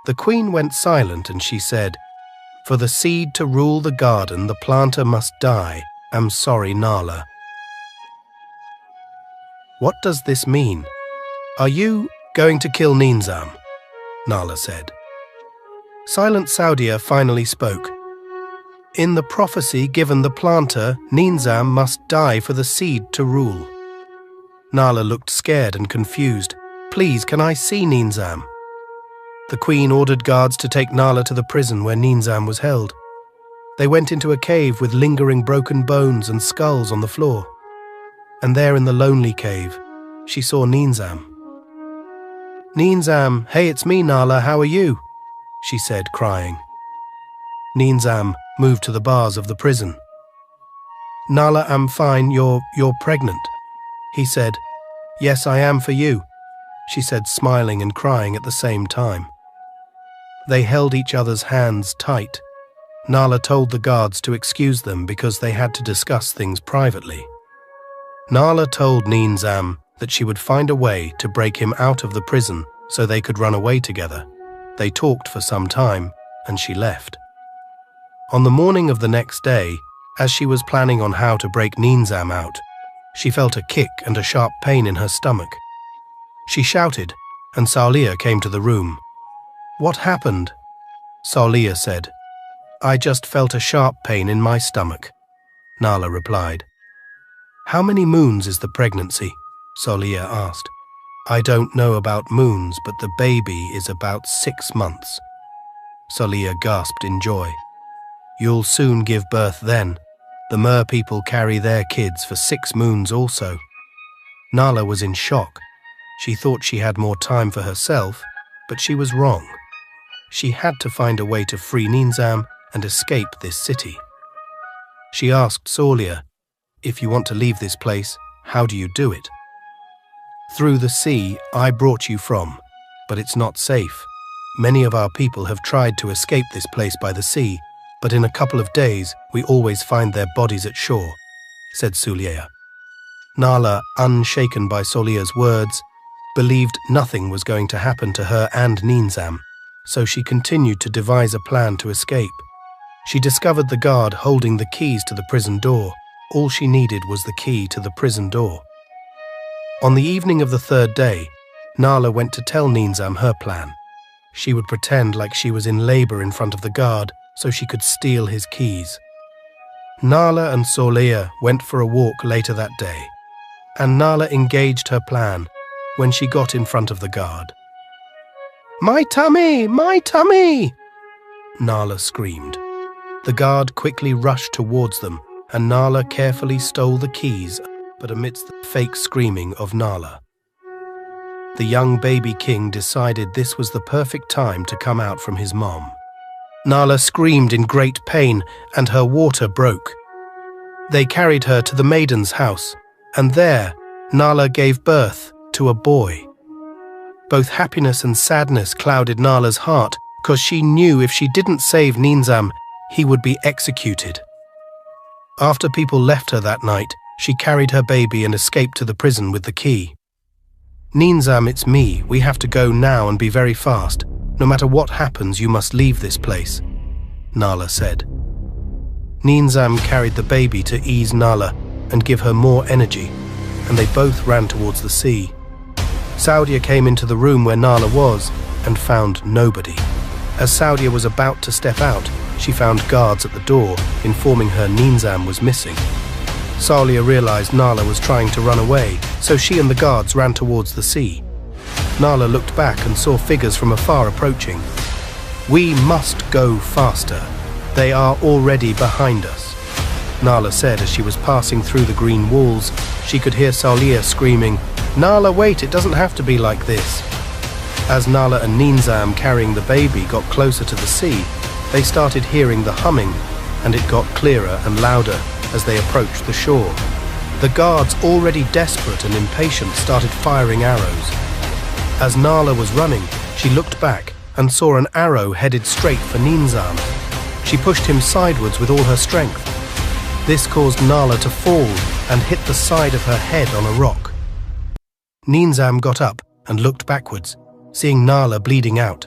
G: The queen went silent and she said, For the seed to rule the garden, the planter must die. I'm sorry, Nala. What does this mean? Are you going to kill Ninzam? Nala said. Silent Saudia finally spoke. In the prophecy given the planter, Ninzam must die for the seed to rule. Nala looked scared and confused. Please, can I see Ninzam? The queen ordered guards to take Nala to the prison where Ninzam was held. They went into a cave with lingering broken bones and skulls on the floor. And there in the lonely cave, she saw Ninzam. Ninzam, hey, it's me, Nala, how are you? She said, crying. Ninzam moved to the bars of the prison. Nala, I'm fine, you're pregnant. He said, Yes, I am for you, she said, smiling and crying at the same time. They held each other's hands tight. Nala told the guards to excuse them because they had to discuss things privately. Nala told Ninzam that she would find a way to break him out of the prison so they could run away together. They talked for some time, and she left. On the morning of the next day, as she was planning on how to break Ninzam out, she felt a kick and a sharp pain in her stomach. She shouted, and Saulia came to the room. What happened? Saulia said. I just felt a sharp pain in my stomach, Nala replied. How many moons is the pregnancy? Saulia asked. I don't know about moons, but the baby is about 6 months. Saulia gasped in joy. You'll soon give birth then. The Mer people carry their kids for 6 moons also. Nala was in shock. She thought she had more time for herself, but she was wrong. She had to find a way to free Ninzam and escape this city. She asked Saulia, If you want to leave this place, how do you do it? Through the sea I brought you from, but it's not safe. Many of our people have tried to escape this place by the sea, but in a couple of days we always find their bodies at shore, said Saulia. Nala, unshaken by Saulia's words, believed nothing was going to happen to her and Ninzam, so she continued to devise a plan to escape. She discovered the guard holding the keys to the prison door. All she needed was the key to the prison door. On the evening of the 3rd day, Nala went to tell Ninzam her plan. She would pretend like she was in labor in front of the guard so she could steal his keys. Nala and Saulia went for a walk later that day, and Nala engaged her plan when she got in front of the guard. My tummy! My tummy! Nala screamed. The guard quickly rushed towards them, and Nala carefully stole the keys, but amidst the fake screaming of Nala. The young baby king decided this was the perfect time to come out from his mom. Nala screamed in great pain, and her water broke. They carried her to the maiden's house, and there Nala gave birth to a boy. Both happiness and sadness clouded Nala's heart, because she knew if she didn't save Ninzam, he would be executed. After people left her that night, she carried her baby and escaped to the prison with the key. Ninzam, it's me. We have to go now and be very fast. No matter what happens, you must leave this place, Nala said. Ninzam carried the baby to ease Nala and give her more energy, and they both ran towards the sea. Saudia came into the room where Nala was and found nobody. As Saudia was about to step out, she found guards at the door, informing her Ninzam was missing. Saudia realized Nala was trying to run away, so she and the guards ran towards the sea. Nala looked back and saw figures from afar approaching. We must go faster. They are already behind us, Nala said as she was passing through the green walls. She could hear Saulia screaming, Nala, wait, it doesn't have to be like this. As Nala and Ninzam carrying the baby got closer to the sea, they started hearing the humming, and it got clearer and louder as they approached the shore. The guards, already desperate and impatient, started firing arrows. As Nala was running, she looked back and saw an arrow headed straight for Ninzam. She pushed him sidewards with all her strength. This caused Nala to fall and hit the side of her head on a rock. Ninzam got up and looked backwards, seeing Nala bleeding out.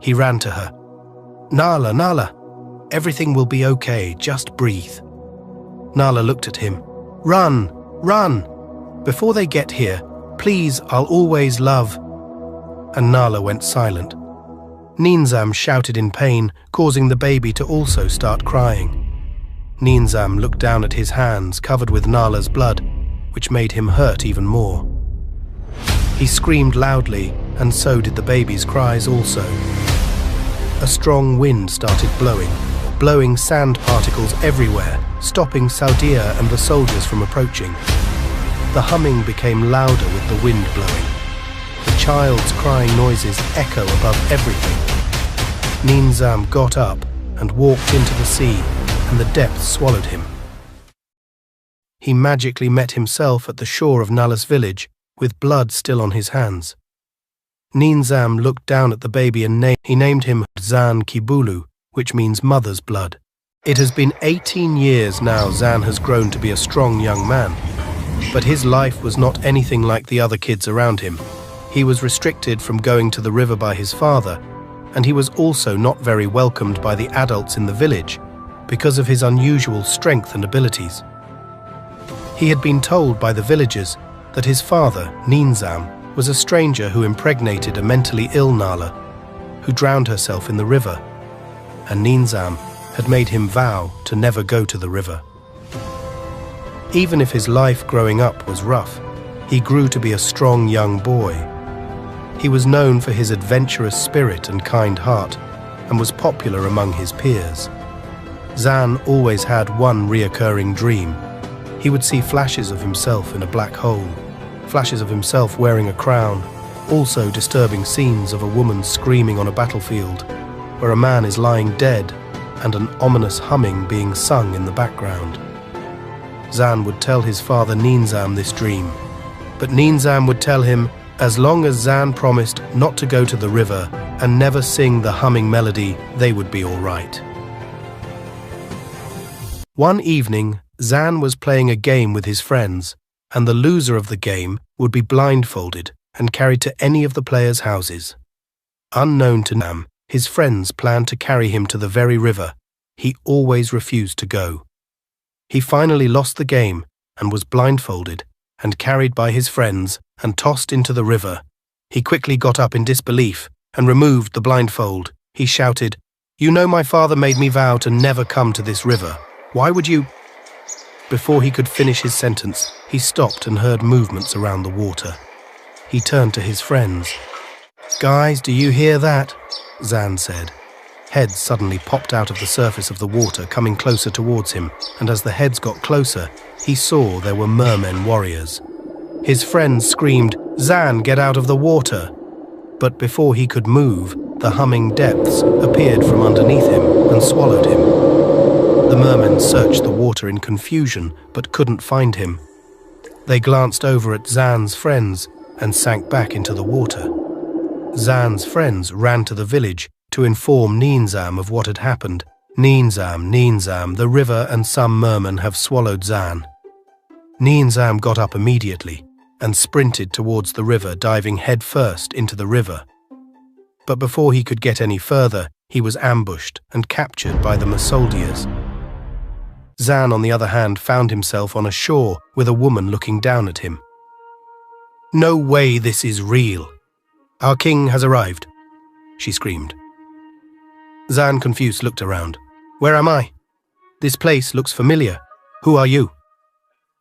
G: He ran to her. "Nala, Nala, everything will be okay, just breathe." Nala looked at him. "Run, run! Before they get here, please, I'll always love." And Nala went silent. Ninzam shouted in pain, causing the baby to also start crying. Ninzam looked down at his hands covered with Nala's blood, which made him hurt even more. He screamed loudly, and so did the baby's cries also. A strong wind started blowing sand particles everywhere, stopping Saudia and the soldiers from approaching. The humming became louder with the wind blowing. The child's crying noises echo above everything. Ninzam got up and walked into the sea, and the depths swallowed him. He magically met himself at the shore of Nala's village, with blood still on his hands. Ninzam looked down at the baby and named him Zan Kibulu, which means mother's blood. It has been 18 years now Zan has grown to be a strong young man, but his life was not anything like the other kids around him. He was restricted from going to the river by his father, and he was also not very welcomed by the adults in the village because of his unusual strength and abilities. He had been told by the villagers that his father, Ninzam, was a stranger who impregnated a mentally ill Nala, who drowned herself in the river, and Ninzam had made him vow to never go to the river. Even if his life growing up was rough, he grew to be a strong young boy. He was known for his adventurous spirit and kind heart, and was popular among his peers. Zan always had one reoccurring dream. He would see flashes of himself in a black hole, flashes of himself wearing a crown, also disturbing scenes of a woman screaming on a battlefield, where a man is lying dead and an ominous humming being sung in the background. Zan would tell his father Ninzam this dream, but Ninzam would tell him as long as Zan promised not to go to the river and never sing the humming melody, they would be all right. One evening, Zan was playing a game with his friends, and the loser of the game would be blindfolded and carried to any of the players' houses. Unknown to Nam, his friends planned to carry him to the very river. He always refused to go. He finally lost the game and was blindfolded and carried by his friends and tossed into the river. He quickly got up in disbelief and removed the blindfold. He shouted, "You know my father made me vow to never come to this river. Why would you—" Before he could finish his sentence, he stopped and heard movements around the water. He turned to his friends. "Guys, do you hear that?" Zan said. Heads suddenly popped out of the surface of the water, coming closer towards him, and as the heads got closer, he saw there were mermen warriors. His friends screamed, "Zan, get out of the water!" But before he could move, the humming depths appeared from underneath him and swallowed him. The mermen searched the water in confusion, but couldn't find him. They glanced over at Zan's friends and sank back into the water. Zan's friends ran to the village to inform Ninzam of what had happened. "Ninzam, Ninzam, the river and some mermen have swallowed Zan." Ninzam got up immediately and sprinted towards the river, diving headfirst into the river. But before he could get any further, he was ambushed and captured by the soldiers. Zan, on the other hand, found himself on a shore with a woman looking down at him. "No way this is real. Our king has arrived," she screamed. Zan, confused, looked around. "Where am I? This place looks familiar. Who are you?"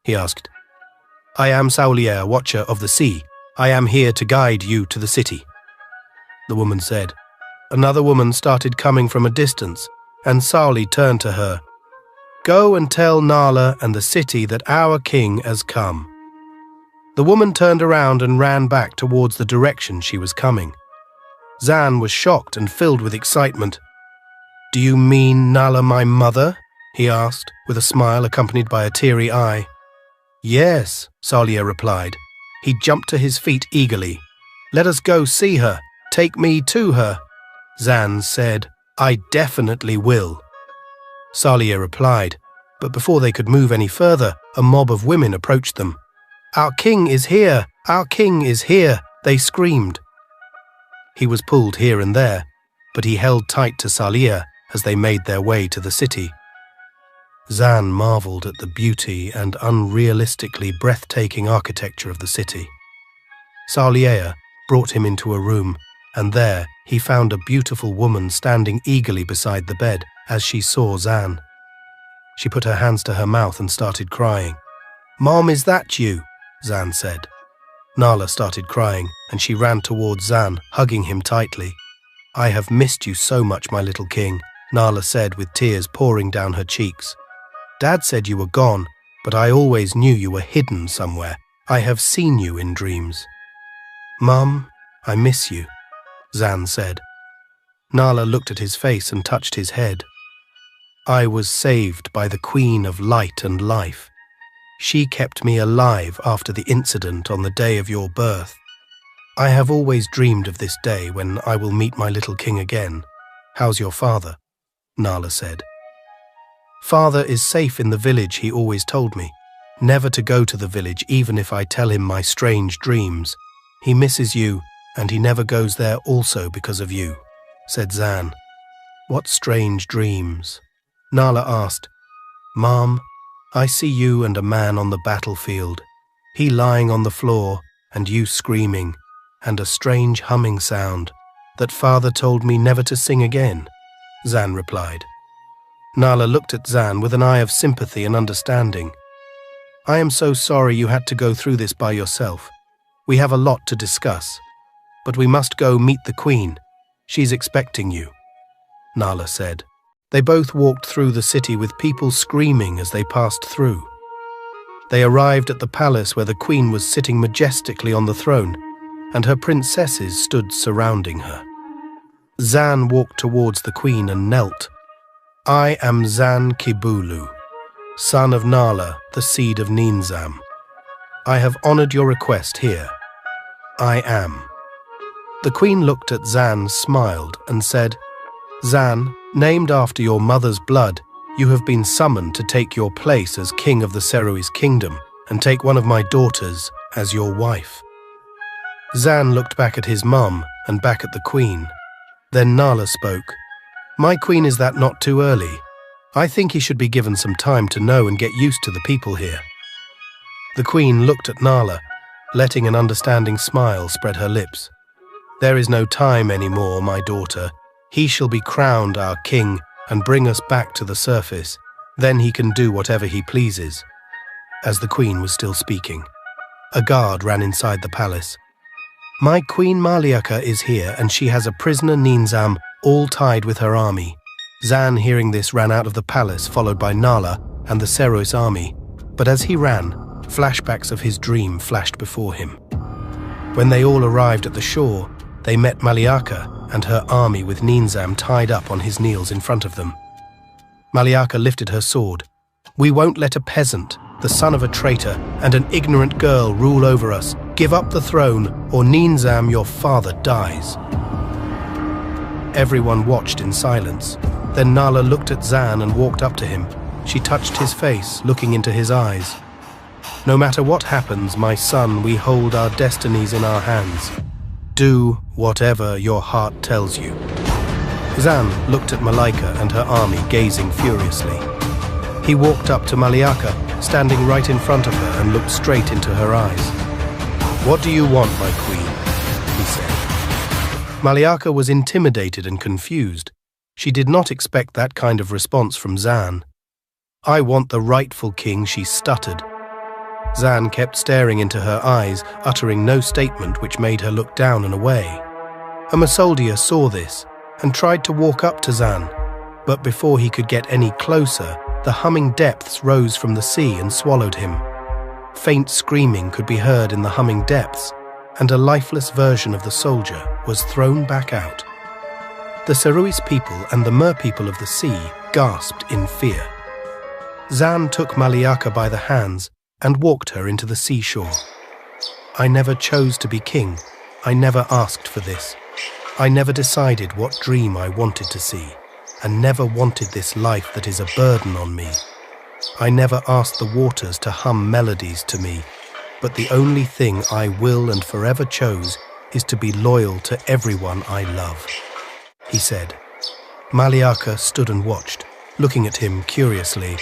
G: he asked. "I am Saulier, Watcher of the Sea. I am here to guide you to the city," the woman said. Another woman started coming from a distance, and Sauli turned to her. "Go and tell Nala and the city that our king has come." The woman turned around and ran back towards the direction she was coming. Zan was shocked and filled with excitement. "Do you mean Nala, my mother?" he asked, with a smile accompanied by a teary eye. "Yes," Saulier replied. He jumped to his feet eagerly. Let us go see her. Take me to her. Zan said, I definitely will. Salia replied, but before they could move any further, a mob of women approached them. Our king is here! Our king is here! They screamed. He was pulled here and there, but he held tight to Salia as they made their way to the city. Zan marveled at the beauty and unrealistically breathtaking architecture of the city. Salia brought him into a room, and there he found a beautiful woman standing eagerly beside the bed as she saw Zan. She put her hands to her mouth and started crying. Mom, is that you? Zan said. Nala started crying, and she ran towards Zan, hugging him tightly. I have missed you so much, my little king, Nala said with tears pouring down her cheeks. Dad said you were gone, but I always knew you were hidden somewhere. I have seen you in dreams. Mum, I miss you, Zan said. Nala looked at his face and touched his head. I was saved by the Queen of Light and Life. She kept me alive after the incident on the day of your birth. I have always dreamed of this day when I will meet my little king again. How's your father? Nala said. Father is safe in the village, he always told me. Never to go to the village even if I tell him my strange dreams. He misses you, and he never goes there also because of you, said Zan. What strange dreams? Nala asked. Mom, I see you and a man on the battlefield, he lying on the floor and you screaming, and a strange humming sound that father told me never to sing again, Zan replied. Nala looked at Zan with an eye of sympathy and understanding. I am so sorry you had to go through this by yourself. We have a lot to discuss, but we must go meet the Queen. She's expecting you, Nala said. They both walked through the city with people screaming as they passed through. They arrived at the palace where the Queen was sitting majestically on the throne, and her princesses stood surrounding her. Zan walked towards the Queen and knelt. I am Zan Kibulu, son of Nala, the seed of Ninzam. I have honored your request here. I am. The Queen looked at Zan, smiled, and said, Zan, named after your mother's blood, you have been summoned to take your place as king of the Serui's kingdom and take one of my daughters as your wife. Zan looked back at his mum and back at the Queen. Then Nala spoke. My Queen, is that not too early? I think he should be given some time to know and get used to the people here. The Queen looked at Nala, letting an understanding smile spread her lips. There is no time anymore, my daughter. He shall be crowned our king and bring us back to the surface. Then he can do whatever he pleases. As the Queen was still speaking, a guard ran inside the palace. My Queen Maliaka is here, and she has a prisoner Ninzam, all tied with her army. Zan, hearing this, ran out of the palace, followed by Nala and the Serui's army. But as he ran, flashbacks of his dream flashed before him. When they all arrived at the shore, they met Maliaka and her army with Ninzam tied up on his knees in front of them. Maliaka lifted her sword. We won't let a peasant, the son of a traitor, and an ignorant girl rule over us. Give up the throne, or Ninzam, your father, dies. Everyone watched in silence. Then Nala looked at Zan and walked up to him. She touched his face, looking into his eyes. No matter what happens, my son, we hold our destinies in our hands. Do whatever your heart tells you. Zan looked at Malika and her army, gazing furiously. He walked up to Maliaka, standing right in front of her, and looked straight into her eyes. What do you want, my queen? He said. Maliaka was intimidated and confused. She did not expect that kind of response from Zan. I want the rightful king, she stuttered. Zan kept staring into her eyes, uttering no statement, which made her look down and away. A Masoldia saw this and tried to walk up to Zan, but before he could get any closer, the humming depths rose from the sea and swallowed him. Faint screaming could be heard in the humming depths, and a lifeless version of the soldier was thrown back out. The Serui's people and the merpeople of the sea gasped in fear. Zan took Maliaka by the hands and walked her into the seashore. I never chose to be king. I never asked for this. I never decided what dream I wanted to see, and never wanted this life that is a burden on me. I never asked the waters to hum melodies to me, but the only thing I will and forever chose is to be loyal to everyone I love," he said. Maliaka stood and watched, looking at him curiously.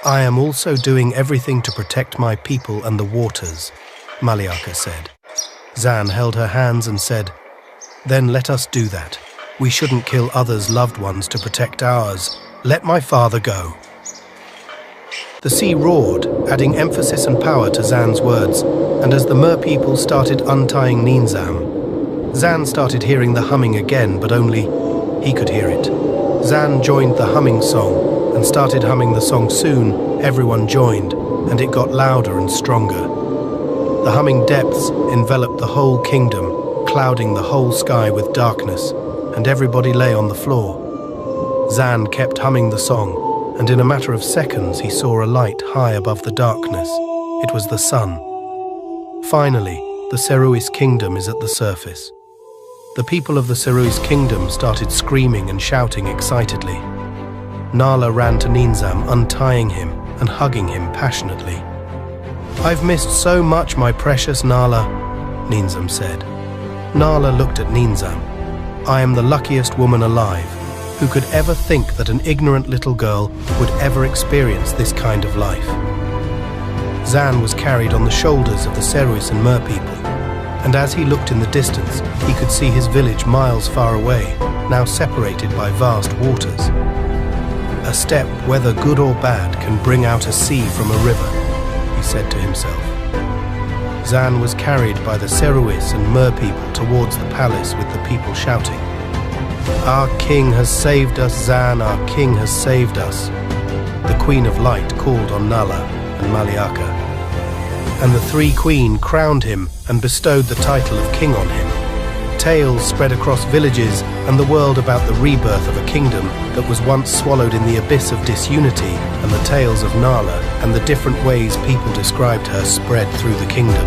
G: "I am also doing everything to protect my people and the waters," Maliaka said. Zan held her hands and said, "Then let us do that. We shouldn't kill others' loved ones to protect ours. Let my father go." The sea roared, adding emphasis and power to Zan's words, and as the mer people started untying Ninzam, Zan started hearing the humming again, but only he could hear it. Zan joined the humming song and started humming the song. Soon, everyone joined, and it got louder and stronger. The humming depths enveloped the whole kingdom, clouding the whole sky with darkness, and everybody lay on the floor. Zan kept humming the song, and in a matter of seconds he saw a light high above the darkness. It was the sun. Finally, the Seruis kingdom is at the surface. The people of the Seruis kingdom started screaming and shouting excitedly. Nala ran to Ninzam, untying him and hugging him passionately. "I've missed so much, my precious Nala," Ninzam said. Nala looked at Ninzam. "I am the luckiest woman alive. Who could ever think that an ignorant little girl would ever experience this kind of life?" Zan was carried on the shoulders of the Seruis and Mer people, and as he looked in the distance, he could see his village miles far away, now separated by vast waters. "A step, whether good or bad, can bring out a sea from a river," he said to himself. Zan was carried by the Seruis and Mer people towards the palace with the people shouting, "Our king has saved us, Zan, our king has saved us." The Queen of Light called on Nala and Maliaka, and the three queen crowned him and bestowed the title of king on him. Tales spread across villages and the world about the rebirth of a kingdom that was once swallowed in the abyss of disunity, and the tales of Nala and the different ways people described her spread through the kingdom.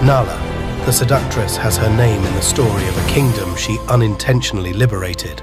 G: Nala, the seductress, has her name in the story of a kingdom she unintentionally liberated.